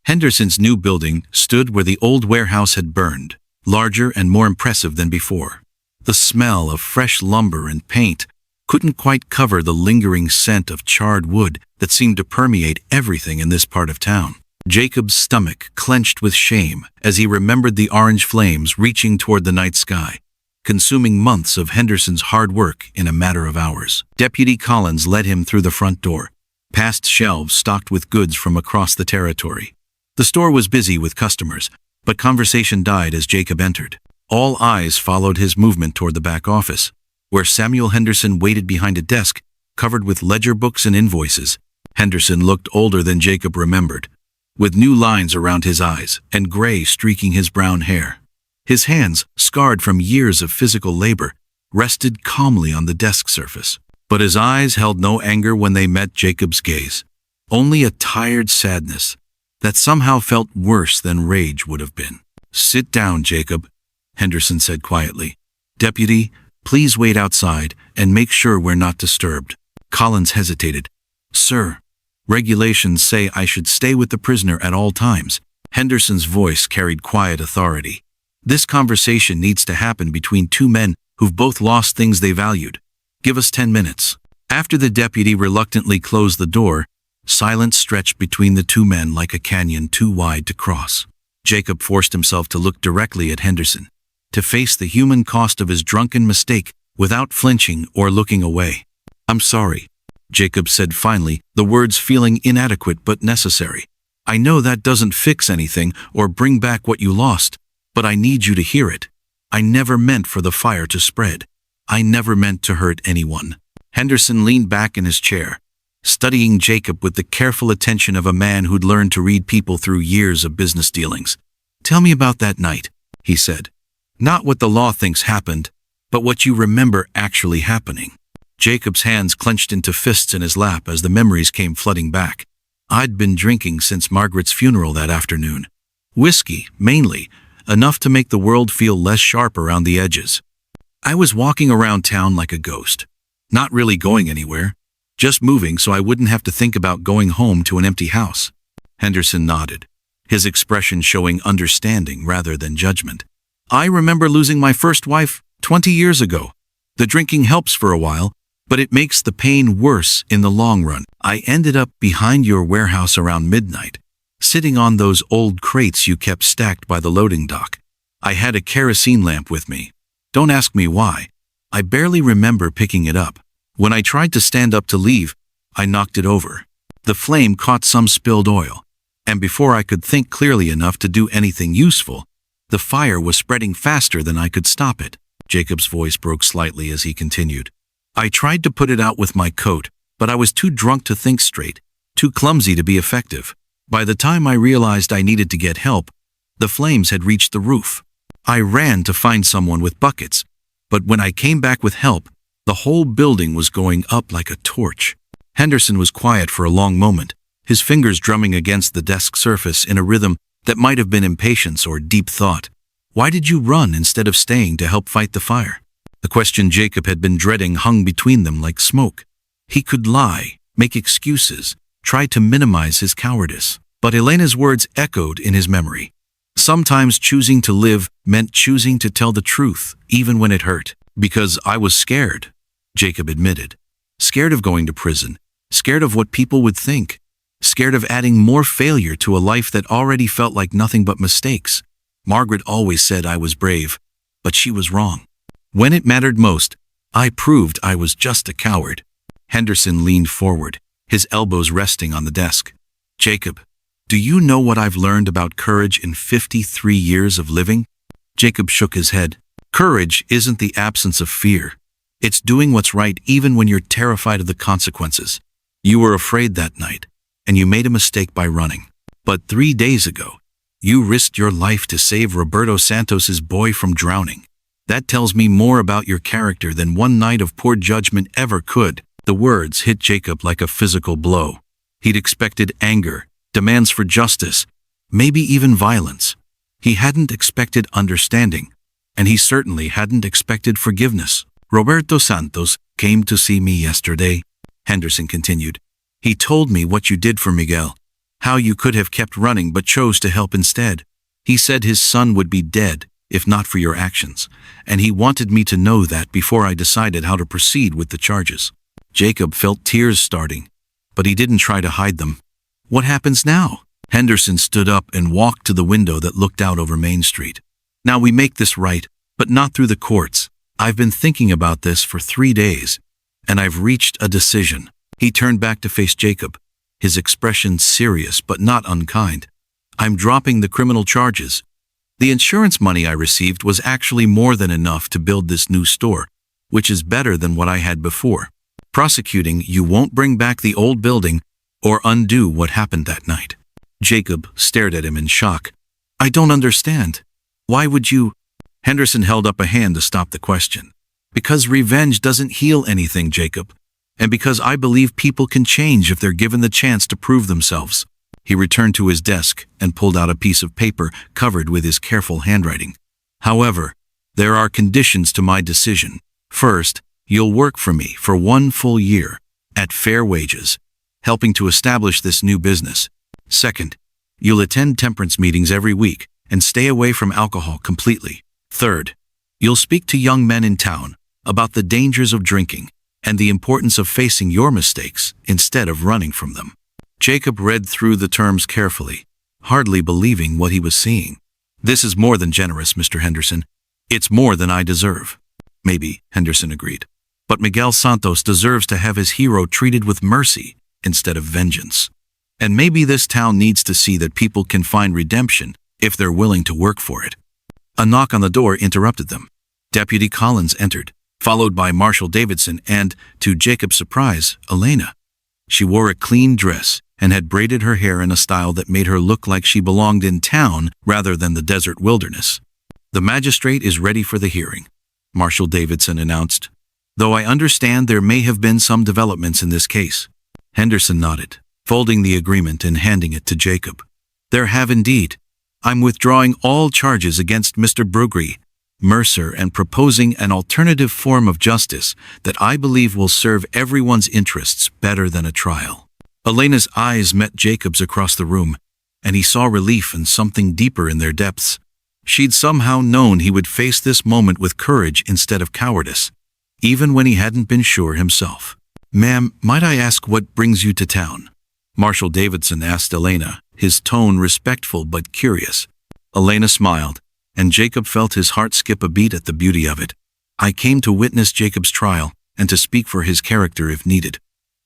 [SPEAKER 1] Henderson's new building stood where the old warehouse had burned, larger and more impressive than before. The smell of fresh lumber and paint couldn't quite cover the lingering scent of charred wood that seemed to permeate everything in this part of town. Jacob's stomach clenched with shame as he remembered the orange flames reaching toward the night sky, consuming months of Henderson's hard work in a matter of hours. Deputy Collins led him through the front door, past shelves stocked with goods from across the territory. The store was busy with customers, but conversation died as Jacob entered. All eyes followed his movement toward the back office, where Samuel Henderson waited behind a desk covered with ledger books and invoices. Henderson looked older than Jacob remembered, with new lines around his eyes and gray streaking his brown hair. His hands, scarred from years of physical labor, rested calmly on the desk surface. But his eyes held no anger when they met Jacob's gaze, only a tired sadness that somehow felt worse than rage would have been. "Sit down, Jacob," Henderson said quietly. "Deputy, please wait outside and make sure we're not disturbed." Collins hesitated. "Sir, regulations say I should stay with the prisoner at all times." Henderson's voice carried quiet authority. "This conversation needs to happen between two men who've both lost things they valued. Give us 10 minutes. After the deputy reluctantly closed the door, Silence stretched between the two men like a canyon too wide to cross. Jacob forced himself to look directly at Henderson, to face the human cost of his drunken mistake without flinching or looking away. "I'm sorry," Jacob said finally, the words feeling inadequate but necessary. "I know that doesn't fix anything or bring back what you lost, but I need you to hear it. I never meant for the fire to spread. I never meant to hurt anyone." Henderson leaned back in his chair, studying Jacob with the careful attention of a man who'd learned to read people through years of business dealings. "Tell me about that night," he said. "Not what the law thinks happened, but what you remember actually happening." Jacob's hands clenched into fists in his lap as the memories came flooding back. I'd been drinking since Margaret's funeral that afternoon. Whiskey, mainly, enough to make the world feel less sharp around the edges. I was walking around town like a ghost, not really going anywhere, just moving so I wouldn't have to think about going home to an empty house. Henderson nodded, his expression showing understanding rather than judgment. "I remember losing my first wife 20 years ago. The drinking helps for a while, but it makes the pain worse in the long run. I ended up behind your warehouse around midnight, sitting on those old crates you kept stacked by the loading dock. I had a kerosene lamp with me. Don't ask me why. I barely remember picking it up. When I tried to stand up to leave, I knocked it over. The flame caught some spilled oil, and before I could think clearly enough to do anything useful, the fire was spreading faster than I could stop it." Jacob's voice broke slightly as he continued. "I tried to put it out with my coat, but I was too drunk to think straight, too clumsy to be effective. By the time I realized I needed to get help, the flames had reached the roof. I ran to find someone with buckets, but when I came back with help, the whole building was going up like a torch." Henderson was quiet for a long moment, his fingers drumming against the desk surface in a rhythm that might have been impatience or deep thought. "Why did you run instead of staying to help fight the fire?" The question Jacob had been dreading hung between them like smoke. He could lie, make excuses, try to minimize his cowardice, but Elena's words echoed in his memory. Sometimes choosing to live meant choosing to tell the truth, even when it hurt. "Because I was scared," Jacob admitted. "Scared of going to prison, scared of what people would think, scared of adding more failure to a life that already felt like nothing but mistakes. Margaret always said I was brave, but she was wrong. When it mattered most, I proved I was just a coward." Henderson leaned forward, his elbows resting on the desk. "Jacob, do you know what I've learned about courage in 53 years of living?" Jacob shook his head. "Courage isn't the absence of fear. It's doing what's right even when you're terrified of the consequences. You were afraid that night, and you made a mistake by running. But 3 days ago, you risked your life to save Roberto Santos's boy from drowning. That tells me more about your character than one night of poor judgment ever could." The words hit Jacob like a physical blow. He'd expected anger, demands for justice, maybe even violence. He hadn't expected understanding, and he certainly hadn't expected forgiveness. "Roberto Santos came to see me yesterday," Henderson continued. "He told me what you did for Miguel, how you could have kept running but chose to help instead. He said his son would be dead if not for your actions, and he wanted me to know that before I decided how to proceed with the charges." Jacob felt tears starting, but he didn't try to hide them. "What happens now?" Henderson stood up and walked to the window that looked out over Main Street. "Now we make this right, but not through the courts. I've been thinking about this for 3 days, and I've reached a decision." He turned back to face Jacob, his expression serious but not unkind. "I'm dropping the criminal charges. The insurance money I received was actually more than enough to build this new store, which is better than what I had before. Prosecuting you won't bring back the old building or undo what happened that night." Jacob stared at him in shock. "I don't understand. Why would you?" Henderson held up a hand to stop the question. "Because revenge doesn't heal anything, Jacob, and because I believe people can change if they're given the chance to prove themselves." He returned to his desk and pulled out a piece of paper covered with his careful handwriting. "However, there are conditions to my decision. First, you'll work for me for 1 full year, at fair wages, helping to establish this new business. Second, you'll attend temperance meetings every week and stay away from alcohol completely. Third, you'll speak to young men in town about the dangers of drinking and the importance of facing your mistakes instead of running from them." Jacob read through the terms carefully, hardly believing what he was seeing. "This is more than generous, Mr. Henderson. It's more than I deserve." "Maybe," Henderson agreed. "But Miguel Santos deserves to have his hero treated with mercy instead of vengeance. And maybe this town needs to see that people can find redemption if they're willing to work for it." A knock on the door interrupted them. Deputy Collins entered, followed by Marshal Davidson and, to Jacob's surprise, Elena. She wore a clean dress and had braided her hair in a style that made her look like she belonged in town rather than the desert wilderness. "The magistrate is ready for the hearing," Marshal Davidson announced, "though I understand there may have been some developments in this case." Henderson nodded, folding the agreement and handing it to Jacob. "There have indeed. I'm withdrawing all charges against Mr. Brugry, Mercer, and proposing an alternative form of justice that I believe will serve everyone's interests better than a trial." Elena's eyes met Jacob's across the room, and he saw relief and something deeper in their depths. She'd somehow known he would face this moment with courage instead of cowardice, even when he hadn't been sure himself. "Ma'am, might I ask what brings you to town?" Marshal Davidson asked Elena, his tone respectful but curious. Elena smiled, and Jacob felt his heart skip a beat at the beauty of it. "I came to witness Jacob's trial and to speak for his character if needed.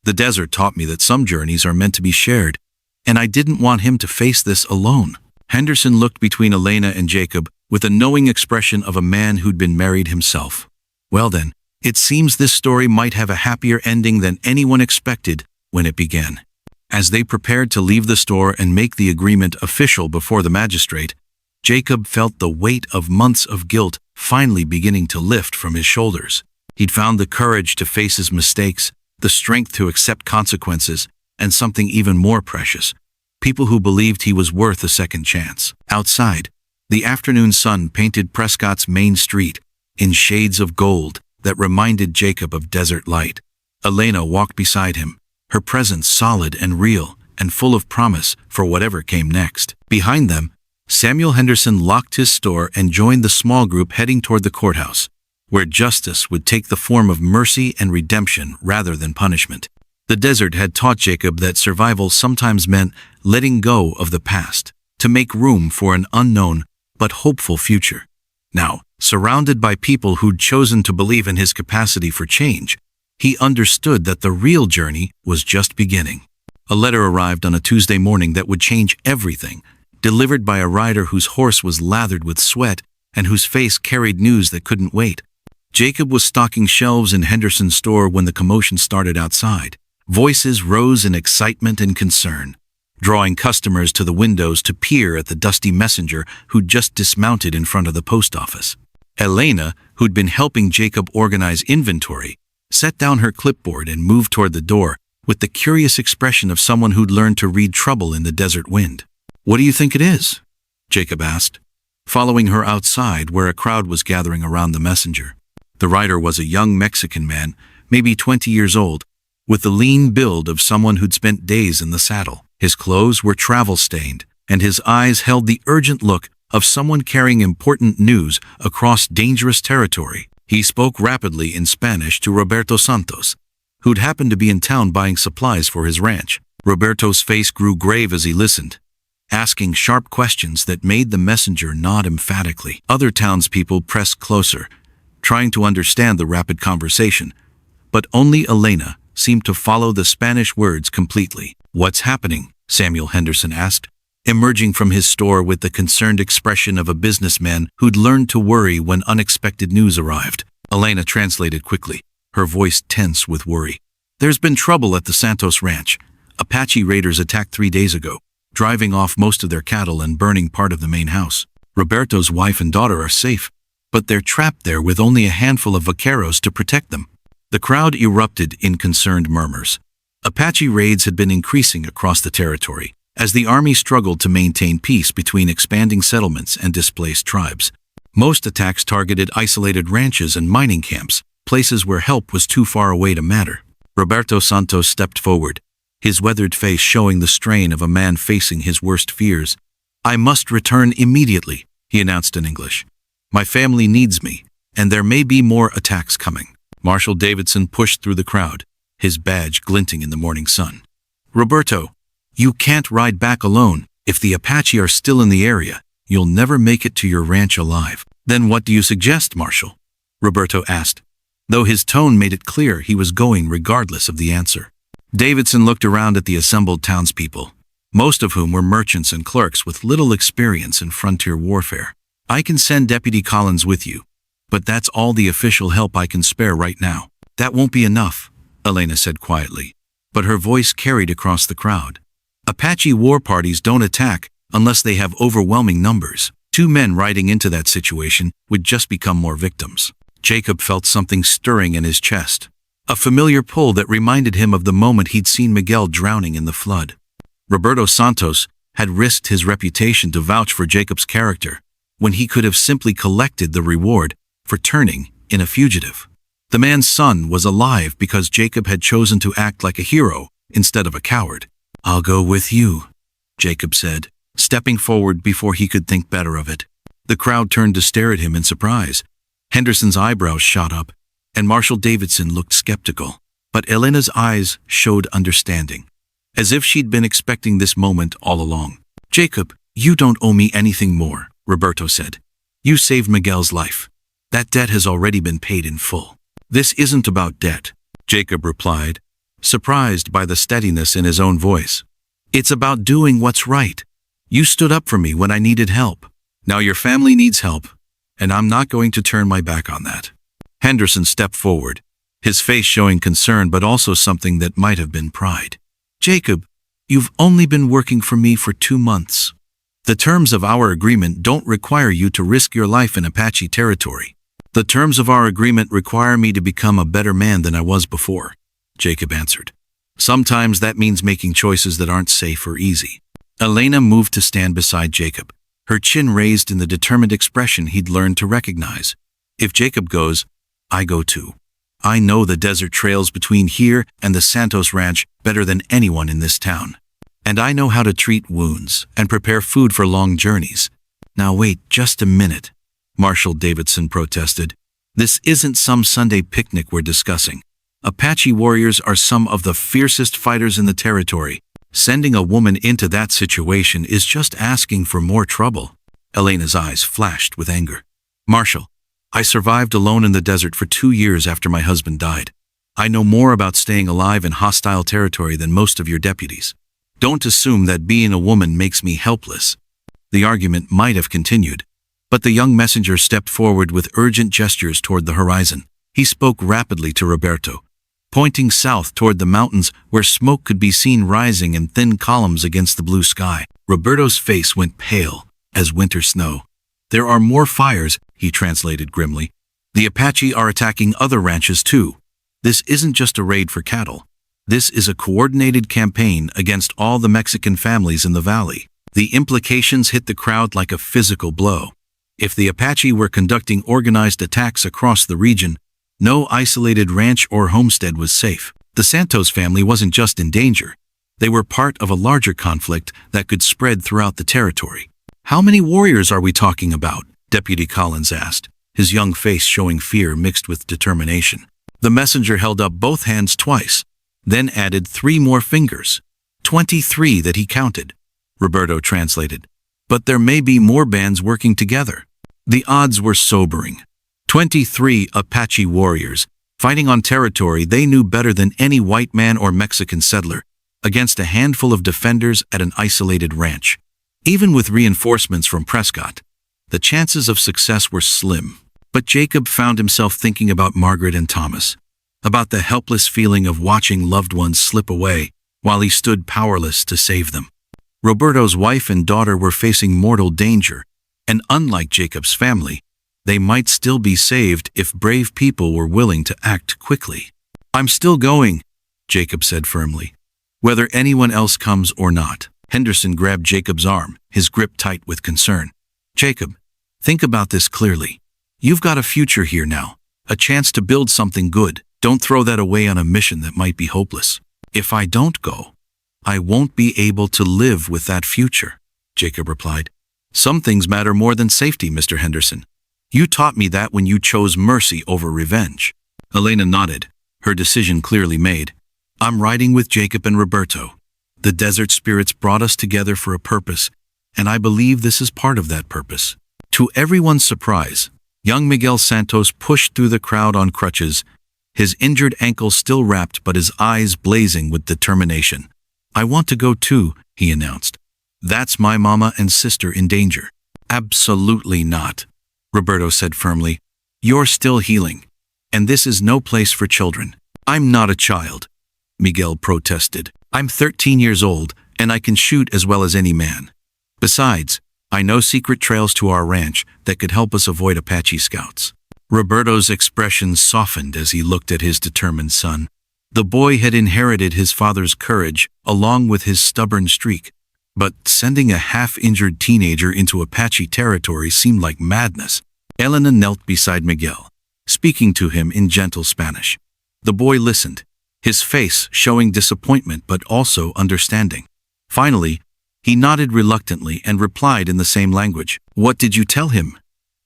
[SPEAKER 1] The desert taught me that some journeys are meant to be shared, and I didn't want him to face this alone." Henderson looked between Elena and Jacob with a knowing expression of a man who'd been married himself. "Well then, it seems this story might have a happier ending than anyone expected when it began." As they prepared to leave the store and make the agreement official before the magistrate, Jacob felt the weight of months of guilt finally beginning to lift from his shoulders. He'd found the courage to face his mistakes, the strength to accept consequences, and something even more precious: people who believed he was worth a second chance. Outside, the afternoon sun painted Prescott's main street in shades of gold that reminded Jacob of desert light. Elena walked beside him, her presence solid and real and full of promise for whatever came next. Behind them, Samuel Henderson locked his store and joined the small group heading toward the courthouse, where justice would take the form of mercy and redemption rather than punishment. The desert had taught Jacob that survival sometimes meant letting go of the past to make room for an unknown but hopeful future. Now, surrounded by people who'd chosen to believe in his capacity for change, he understood that the real journey was just beginning. A letter arrived on a Tuesday morning that would change everything, delivered by a rider whose horse was lathered with sweat and whose face carried news that couldn't wait. Jacob was stocking shelves in Henderson's store when the commotion started outside. Voices rose in excitement and concern, drawing customers to the windows to peer at the dusty messenger who'd just dismounted in front of the post office. Elena, who'd been helping Jacob organize inventory, set down her clipboard and moved toward the door with the curious expression of someone who'd learned to read trouble in the desert wind. "What do you think it is?" Jacob asked, following her outside where a crowd was gathering around the messenger. The rider was a young Mexican man, maybe 20 years old, with the lean build of someone who'd spent days in the saddle. His clothes were travel-stained, and his eyes held the urgent look of someone carrying important news across dangerous territory. He spoke rapidly in Spanish to Roberto Santos, who'd happened to be in town buying supplies for his ranch. Roberto's face grew grave as he listened, asking sharp questions that made the messenger nod emphatically. Other townspeople pressed closer, trying to understand the rapid conversation, but only Elena seemed to follow the Spanish words completely. "What's happening?" Samuel Henderson asked, emerging from his store with the concerned expression of a businessman who'd learned to worry when unexpected news arrived. Elena translated quickly, her voice tense with worry. "There's been trouble at the Santos Ranch. Apache raiders attacked 3 days ago, driving off most of their cattle and burning part of the main house. Roberto's wife and daughter are safe, but they're trapped there with only a handful of vaqueros to protect them." The crowd erupted in concerned murmurs. Apache raids had been increasing across the territory as the army struggled to maintain peace between expanding settlements and displaced tribes. Most attacks targeted isolated ranches and mining camps, places where help was too far away to matter. Roberto Santos stepped forward, his weathered face showing the strain of a man facing his worst fears. "I must return immediately," he announced in English. "My family needs me, and there may be more attacks coming." Marshal Davidson pushed through the crowd, his badge glinting in the morning sun. "Roberto, You can't ride back alone. If the Apache are still in the area, you'll never make it to your ranch alive. Then what do you suggest, Marshal? Roberto asked, though his tone made it clear he was going regardless of the answer. Davidson looked around at the assembled townspeople, most of whom were merchants and clerks with little experience in frontier warfare. I can send Deputy Collins with you, but that's all the official help I can spare right now. That won't be enough, Elena said quietly, but her voice carried across the crowd. Apache war parties don't attack unless they have overwhelming numbers. 2 men riding into that situation would just become more victims. Jacob felt something stirring in his chest, a familiar pull that reminded him of the moment he'd seen Miguel drowning in the flood. Roberto Santos had risked his reputation to vouch for Jacob's character, when he could have simply collected the reward for turning in a fugitive. The man's son was alive because Jacob had chosen to act like a hero instead of a coward. I'll go with you, Jacob said, stepping forward before he could think better of it. The crowd turned to stare at him in surprise. Henderson's eyebrows shot up, and Marshal Davidson looked skeptical. But Elena's eyes showed understanding, as if she'd been expecting this moment all along. Jacob, you don't owe me anything more, Roberto said. You saved Miguel's life. That debt has already been paid in full. This isn't about debt, Jacob replied, surprised by the steadiness in his own voice. It's about doing what's right. You stood up for me when I needed help. Now your family needs help, and I'm not going to turn my back on that. Henderson stepped forward, his face showing concern but also something that might have been pride. Jacob, you've only been working for me for 2 months. The terms of our agreement don't require you to risk your life in Apache territory. The terms of our agreement require me to become a better man than I was before, Jacob answered. Sometimes that means making choices that aren't safe or easy. Elena moved to stand beside Jacob, her chin raised in the determined expression he'd learned to recognize. If Jacob goes, I go too. I know the desert trails between here and the Santos Ranch better than anyone in this town. And I know how to treat wounds and prepare food for long journeys. Now wait just a minute, Marshal Davidson protested. This isn't some Sunday picnic we're discussing. Apache warriors are some of the fiercest fighters in the territory. Sending a woman into that situation is just asking for more trouble. Elena's eyes flashed with anger. Marshal, I survived alone in the desert for 2 years after my husband died. I know more about staying alive in hostile territory than most of your deputies. Don't assume that being a woman makes me helpless. The argument might have continued, but the young messenger stepped forward with urgent gestures toward the horizon. He spoke rapidly to Roberto, pointing south toward the mountains where smoke could be seen rising in thin columns against the blue sky. Roberto's face went pale as winter snow. There are more fires, he translated grimly. The Apache are attacking other ranches too. This isn't just a raid for cattle. This is a coordinated campaign against all the Mexican families in the valley. The implications hit the crowd like a physical blow. If the Apache were conducting organized attacks across the region, no isolated ranch or homestead was safe. The Santos family wasn't just in danger. They were part of a larger conflict that could spread throughout the territory. How many warriors are we talking about? Deputy Collins asked, his young face showing fear mixed with determination. The messenger held up both hands twice, then added 3 more fingers. 23 that he counted, Roberto translated. But there may be more bands working together. The odds were sobering. 23 Apache warriors, fighting on territory they knew better than any white man or Mexican settler, against a handful of defenders at an isolated ranch. Even with reinforcements from Prescott, the chances of success were slim. But Jacob found himself thinking about Margaret and Thomas, about the helpless feeling of watching loved ones slip away while he stood powerless to save them. Roberto's wife and daughter were facing mortal danger, and unlike Jacob's family, they might still be saved if brave people were willing to act quickly. I'm still going, Jacob said firmly, whether anyone else comes or not. Henderson grabbed Jacob's arm, his grip tight with concern. Jacob, think about this clearly. You've got a future here now, a chance to build something good. Don't throw that away on a mission that might be hopeless. If I don't go, I won't be able to live with that future, Jacob replied. Some things matter more than safety, Mr. Henderson. You taught me that when you chose mercy over revenge. Elena nodded, her decision clearly made. I'm riding with Jacob and Roberto. The desert spirits brought us together for a purpose, and I believe this is part of that purpose." To everyone's surprise, young Miguel Santos pushed through the crowd on crutches, his injured ankle still wrapped but his eyes blazing with determination. "I want to go too," he announced. "That's my mama and sister in danger." "Absolutely not," Roberto said firmly. "You're still healing, and this is no place for children." "I'm not a child," Miguel protested. "I'm 13 years old, and I can shoot as well as any man. Besides, I know secret trails to our ranch that could help us avoid Apache scouts." Roberto's expression softened as he looked at his determined son. The boy had inherited his father's courage along with his stubborn streak, but sending a half-injured teenager into Apache territory seemed like madness. Elena knelt beside Miguel, speaking to him in gentle Spanish. The boy listened, his face showing disappointment but also understanding. Finally, he nodded reluctantly and replied in the same language. "What did you tell him?"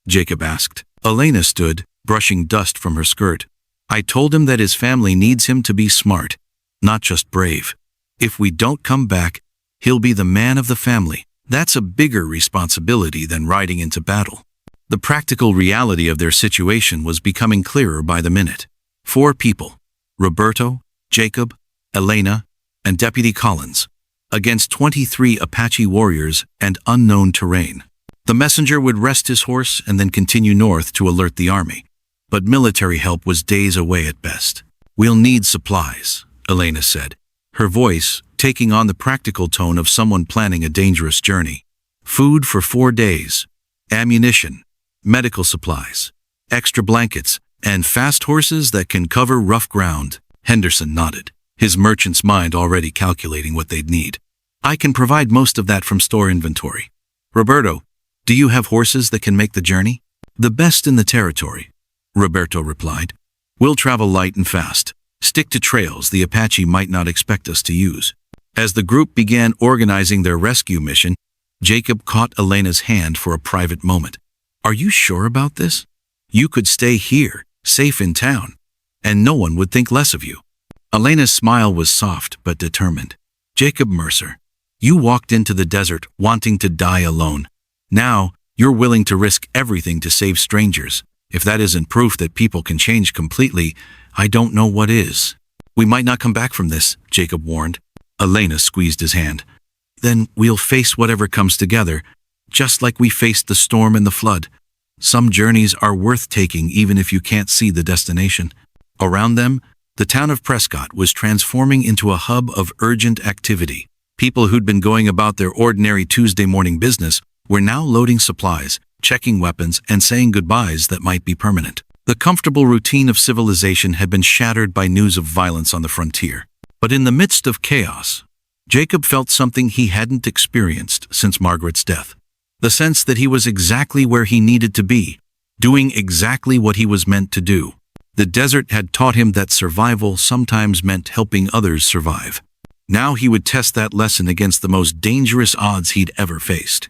[SPEAKER 1] Jacob asked. Elena stood, brushing dust from her skirt. "I told him that his family needs him to be smart, not just brave. If we don't come back, he'll be the man of the family. That's a bigger responsibility than riding into battle." The practical reality of their situation was becoming clearer by the minute. 4 people, Roberto, Jacob, Elena, and Deputy Collins, against 23 Apache warriors and unknown terrain. The messenger would rest his horse and then continue north to alert the army. But military help was days away at best. "We'll need supplies," Elena said, her voice taking on the practical tone of someone planning a dangerous journey. "Food for 4 days, ammunition, medical supplies, extra blankets, and fast horses that can cover rough ground." Henderson nodded, his merchant's mind already calculating what they'd need. "I can provide most of that from store inventory. Roberto, do you have horses that can make the journey?" "The best in the territory," Roberto replied. "We'll travel light and fast. Stick to trails the Apache might not expect us to use." As the group began organizing their rescue mission, Jacob caught Elena's hand for a private moment. "Are you sure about this? You could stay here, safe in town, and no one would think less of you." Elena's smile was soft but determined. "Jacob Mercer, you walked into the desert wanting to die alone. Now, you're willing to risk everything to save strangers. If that isn't proof that people can change completely, I don't know what is." "We might not come back from this," Jacob warned. Elena squeezed his hand. "Then we'll face whatever comes together, just like we faced the storm and the flood. Some journeys are worth taking even if you can't see the destination." Around them, the town of Prescott was transforming into a hub of urgent activity. People who'd been going about their ordinary Tuesday morning business were now loading supplies, checking weapons, and saying goodbyes that might be permanent. The comfortable routine of civilization had been shattered by news of violence on the frontier. But in the midst of chaos, Jacob felt something he hadn't experienced since Margaret's death. The sense that he was exactly where he needed to be, doing exactly what he was meant to do. The desert had taught him that survival sometimes meant helping others survive. Now he would test that lesson against the most dangerous odds he'd ever faced.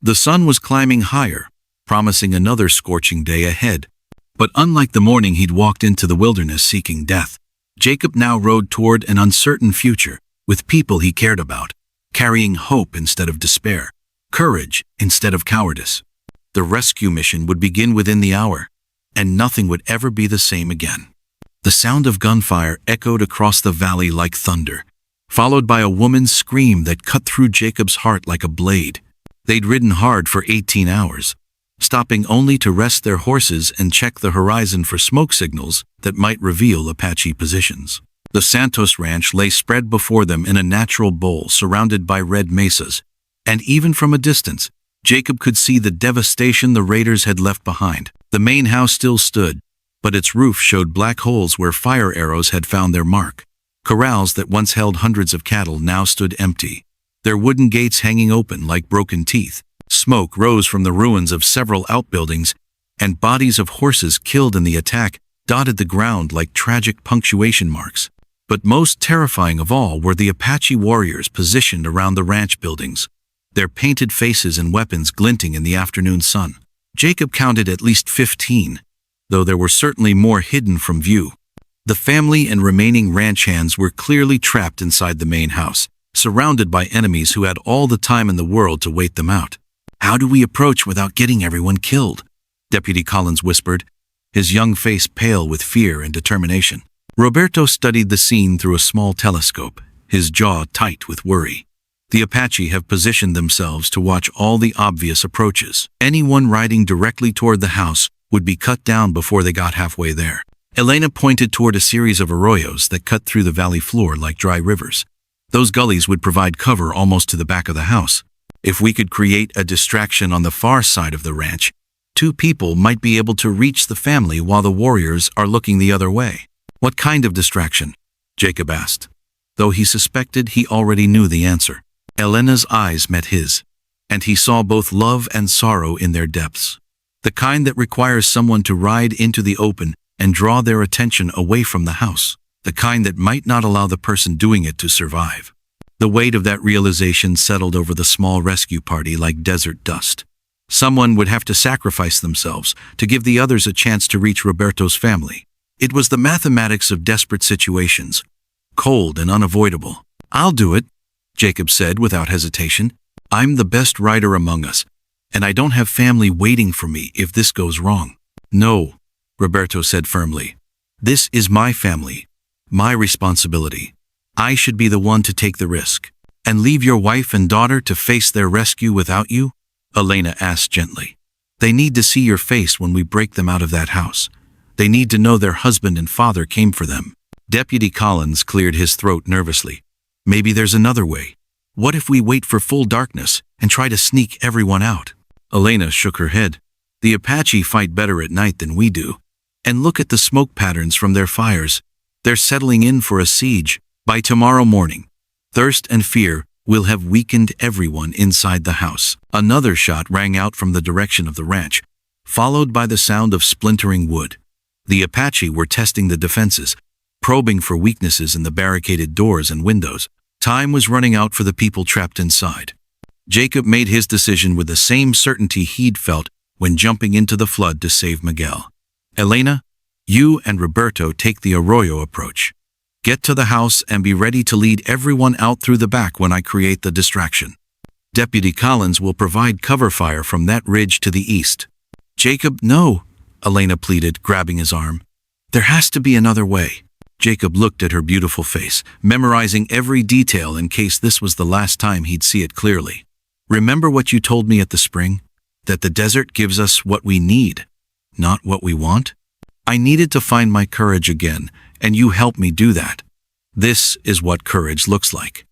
[SPEAKER 1] The sun was climbing higher, promising another scorching day ahead. But unlike the morning he'd walked into the wilderness seeking death, Jacob now rode toward an uncertain future with people he cared about, carrying hope instead of despair, courage instead of cowardice. The rescue mission would begin within the hour, and nothing would ever be the same again. The sound of gunfire echoed across the valley like thunder, followed by a woman's scream that cut through Jacob's heart like a blade. They'd ridden hard for 18 hours, stopping only to rest their horses and check the horizon for smoke signals that might reveal Apache positions. The Santos Ranch lay spread before them in a natural bowl surrounded by red mesas, and even from a distance, Jacob could see the devastation the raiders had left behind. The main house still stood, but its roof showed black holes where fire arrows had found their mark. Corrals that once held hundreds of cattle now stood empty, their wooden gates hanging open like broken teeth. Smoke rose from the ruins of several outbuildings, and bodies of horses killed in the attack dotted the ground like tragic punctuation marks. But most terrifying of all were the Apache warriors positioned around the ranch buildings, their painted faces and weapons glinting in the afternoon sun. Jacob counted at least 15, though there were certainly more hidden from view. The family and remaining ranch hands were clearly trapped inside the main house, surrounded by enemies who had all the time in the world to wait them out. "How do we approach without getting everyone killed?" Deputy Collins whispered, his young face pale with fear and determination. Roberto studied the scene through a small telescope, his jaw tight with worry. The Apache have positioned themselves to watch all the obvious approaches. Anyone riding directly toward the house would be cut down before they got halfway there. Elena pointed toward a series of arroyos that cut through the valley floor like dry rivers. Those gullies would provide cover almost to the back of the house. If we could create a distraction on the far side of the ranch, 2 people might be able to reach the family while the warriors are looking the other way. "What kind of distraction?" Jacob asked, though he suspected he already knew the answer. Elena's eyes met his, and he saw both love and sorrow in their depths. The kind that requires someone to ride into the open and draw their attention away from the house. The kind that might not allow the person doing it to survive. The weight of that realization settled over the small rescue party like desert dust. Someone would have to sacrifice themselves to give the others a chance to reach Roberto's family. It was the mathematics of desperate situations, cold and unavoidable. "I'll do it," Jacob said without hesitation. "I'm the best rider among us, and I don't have family waiting for me if this goes wrong." "No," Roberto said firmly. "This is my family, my responsibility. I should be the one to take the risk." "And leave your wife and daughter to face their rescue without you?" Elena asked gently. "They need to see your face when we break them out of that house. They need to know their husband and father came for them." Deputy Collins cleared his throat nervously. "Maybe there's another way. What if we wait for full darkness and try to sneak everyone out?" Elena shook her head. "The Apache fight better at night than we do. And look at the smoke patterns from their fires. They're settling in for a siege. By tomorrow morning, thirst and fear will have weakened everyone inside the house." Another shot rang out from the direction of the ranch, followed by the sound of splintering wood. The Apache were testing the defenses, probing for weaknesses in the barricaded doors and windows. Time was running out for the people trapped inside. Jacob made his decision with the same certainty he'd felt when jumping into the flood to save Miguel. "Elena, you and Roberto take the arroyo approach. Get to the house and be ready to lead everyone out through the back when I create the distraction. Deputy Collins will provide cover fire from that ridge to the east." "Jacob, no," Elena pleaded, grabbing his arm. "There has to be another way." Jacob looked at her beautiful face, memorizing every detail in case this was the last time he'd see it clearly. "Remember what you told me at the spring? That the desert gives us what we need, not what we want? I needed to find my courage again, and you helped me do that. This is what courage looks like."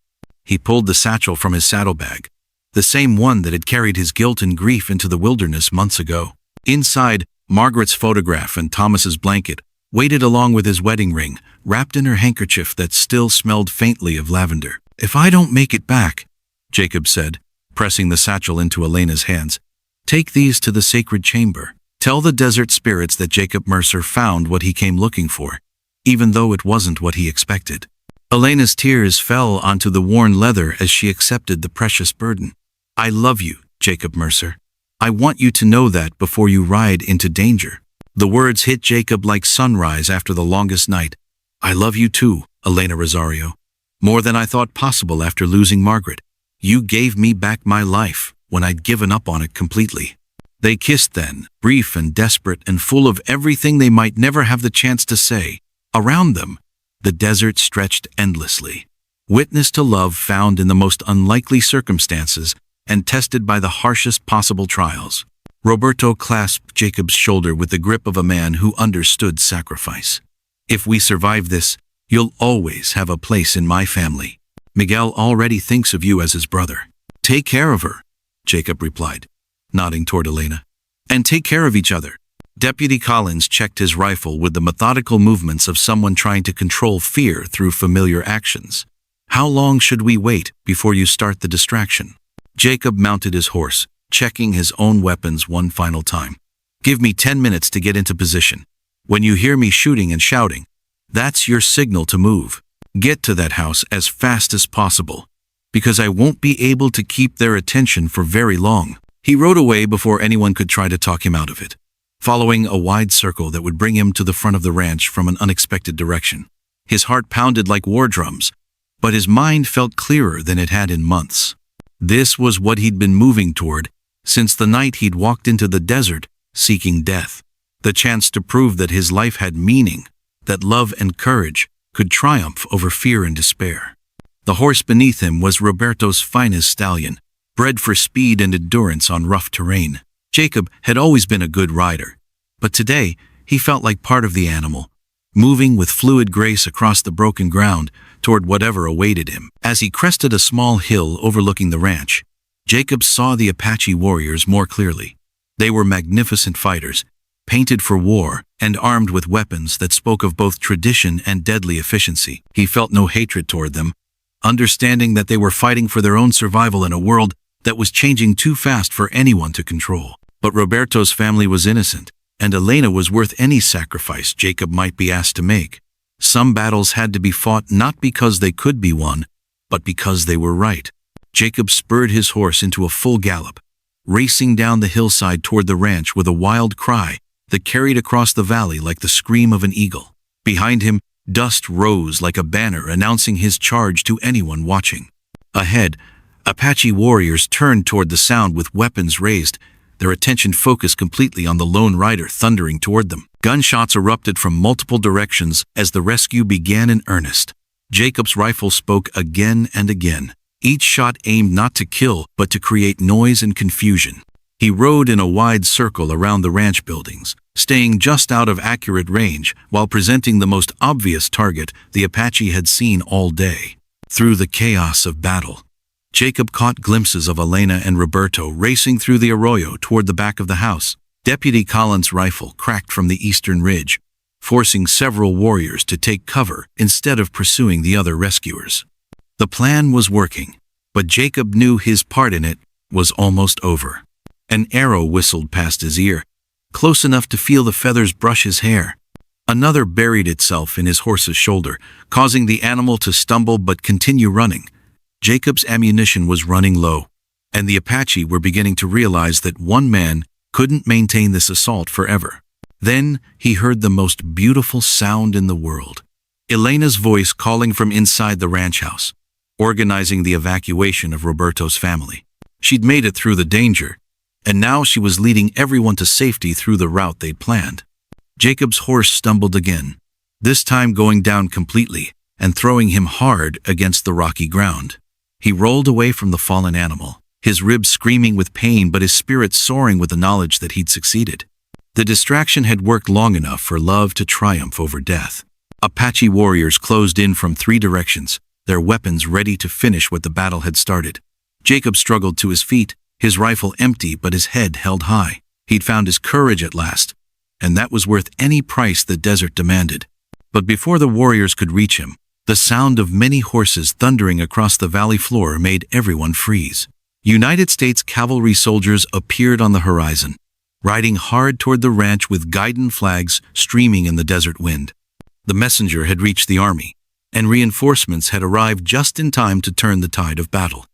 [SPEAKER 1] He pulled the satchel from his saddlebag, the same one that had carried his guilt and grief into the wilderness months ago. Inside, Margaret's photograph and Thomas's blanket waited along with his wedding ring, wrapped in her handkerchief that still smelled faintly of lavender. "If I don't make it back," Jacob said, pressing the satchel into Elena's hands, "take these to the sacred chamber. Tell the desert spirits that Jacob Mercer found what he came looking for, even though it wasn't what he expected." Elena's tears fell onto the worn leather as she accepted the precious burden. "I love you, Jacob Mercer. I want you to know that before you ride into danger." The words hit Jacob like sunrise after the longest night. "I love you too, Elena Rosario. More than I thought possible after losing Margaret. You gave me back my life when I'd given up on it completely." They kissed then, brief and desperate and full of everything they might never have the chance to say. Around them, the desert stretched endlessly. Witness to love found in the most unlikely circumstances and tested by the harshest possible trials. Roberto clasped Jacob's shoulder with the grip of a man who understood sacrifice. "If we survive this, you'll always have a place in my family. Miguel already thinks of you as his brother." "Take care of her," Jacob replied, nodding toward Elena. "And take care of each other." Deputy Collins checked his rifle with the methodical movements of someone trying to control fear through familiar actions. "How long should we wait before you start the distraction?" Jacob mounted his horse, checking his own weapons one final time. "Give me 10 minutes to get into position. When you hear me shooting and shouting, that's your signal to move. Get to that house as fast as possible, because I won't be able to keep their attention for very long." He rode away before anyone could try to talk him out of it, following a wide circle that would bring him to the front of the ranch from an unexpected direction. His heart pounded like war drums, but his mind felt clearer than it had in months. This was what he'd been moving toward since the night he'd walked into the desert seeking death. The chance to prove that his life had meaning, that love and courage could triumph over fear and despair. The horse beneath him was Roberto's finest stallion, bred for speed and endurance on rough terrain. Jacob had always been a good rider, but today he felt like part of the animal, moving with fluid grace across the broken ground toward whatever awaited him. As he crested a small hill overlooking the ranch, Jacob saw the Apache warriors more clearly. They were magnificent fighters, painted for war and armed with weapons that spoke of both tradition and deadly efficiency. He felt no hatred toward them, understanding that they were fighting for their own survival in a world that was changing too fast for anyone to control. But Roberto's family was innocent, and Elena was worth any sacrifice Jacob might be asked to make. Some battles had to be fought not because they could be won, but because they were right. Jacob spurred his horse into a full gallop, racing down the hillside toward the ranch with a wild cry that carried across the valley like the scream of an eagle. Behind him, dust rose like a banner announcing his charge to anyone watching. Ahead, Apache warriors turned toward the sound with weapons raised, their attention focused completely on the lone rider thundering toward them. Gunshots erupted from multiple directions as the rescue began in earnest. Jacob's rifle spoke again and again, each shot aimed not to kill but to create noise and confusion. He rode in a wide circle around the ranch buildings, staying just out of accurate range while presenting the most obvious target the Apache had seen all day. Through the chaos of battle, Jacob caught glimpses of Elena and Roberto racing through the arroyo toward the back of the house. Deputy Collins' rifle cracked from the eastern ridge, forcing several warriors to take cover instead of pursuing the other rescuers. The plan was working, but Jacob knew his part in it was almost over. An arrow whistled past his ear, close enough to feel the feathers brush his hair. Another buried itself in his horse's shoulder, causing the animal to stumble but continue running. Jacob's ammunition was running low, and the Apache were beginning to realize that one man couldn't maintain this assault forever. Then he heard the most beautiful sound in the world. Elena's voice calling from inside the ranch house, organizing the evacuation of Roberto's family. She'd made it through the danger, and now she was leading everyone to safety through the route they'd planned. Jacob's horse stumbled again, this time going down completely and throwing him hard against the rocky ground. He rolled away from the fallen animal, his ribs screaming with pain but his spirit soaring with the knowledge that he'd succeeded. The distraction had worked long enough for love to triumph over death. Apache warriors closed in from 3 directions, their weapons ready to finish what the battle had started. Jacob struggled to his feet, his rifle empty but his head held high. He'd found his courage at last, and that was worth any price the desert demanded. But before the warriors could reach him, the sound of many horses thundering across the valley floor made everyone freeze. United States cavalry soldiers appeared on the horizon, riding hard toward the ranch with guidon flags streaming in the desert wind. The messenger had reached the army, and reinforcements had arrived just in time to turn the tide of battle.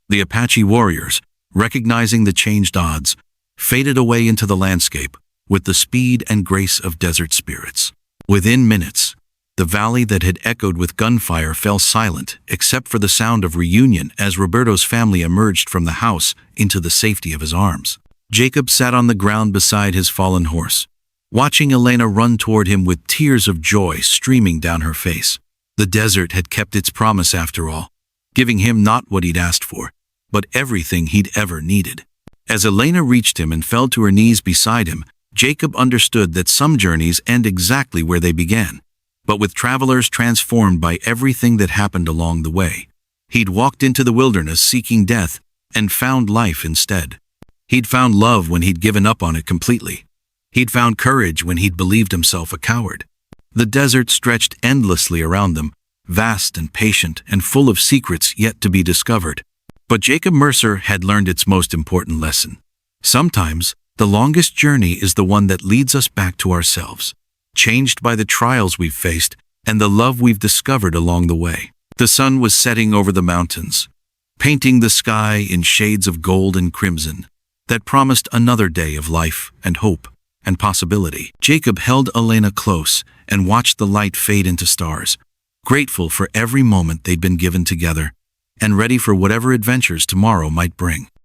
[SPEAKER 1] The Apache warriors, recognizing the changed odds, faded away into the landscape with the speed and grace of desert spirits. Within minutes, the valley that had echoed with gunfire fell silent except for the sound of reunion as Roberto's family emerged from the house into the safety of his arms. Jacob sat on the ground beside his fallen horse, watching Elena run toward him with tears of joy streaming down her face. The desert had kept its promise after all, giving him not what he'd asked for, but everything he'd ever needed. As Elena reached him and fell to her knees beside him, Jacob understood that some journeys end exactly where they began, but with travelers transformed by everything that happened along the way. He'd walked into the wilderness seeking death and found life instead. He'd found love when he'd given up on it completely. He'd found courage when he'd believed himself a coward. The desert stretched endlessly around them, vast and patient and full of secrets yet to be discovered. But Jacob Mercer had learned its most important lesson. Sometimes, the longest journey is the one that leads us back to ourselves, changed by the trials we've faced and the love we've discovered along the way. The sun was setting over the mountains, painting the sky in shades of gold and crimson that promised another day of life and hope and possibility. Jacob held Elena close and watched the light fade into stars, grateful for every moment they'd been given together, and ready for whatever adventures tomorrow might bring.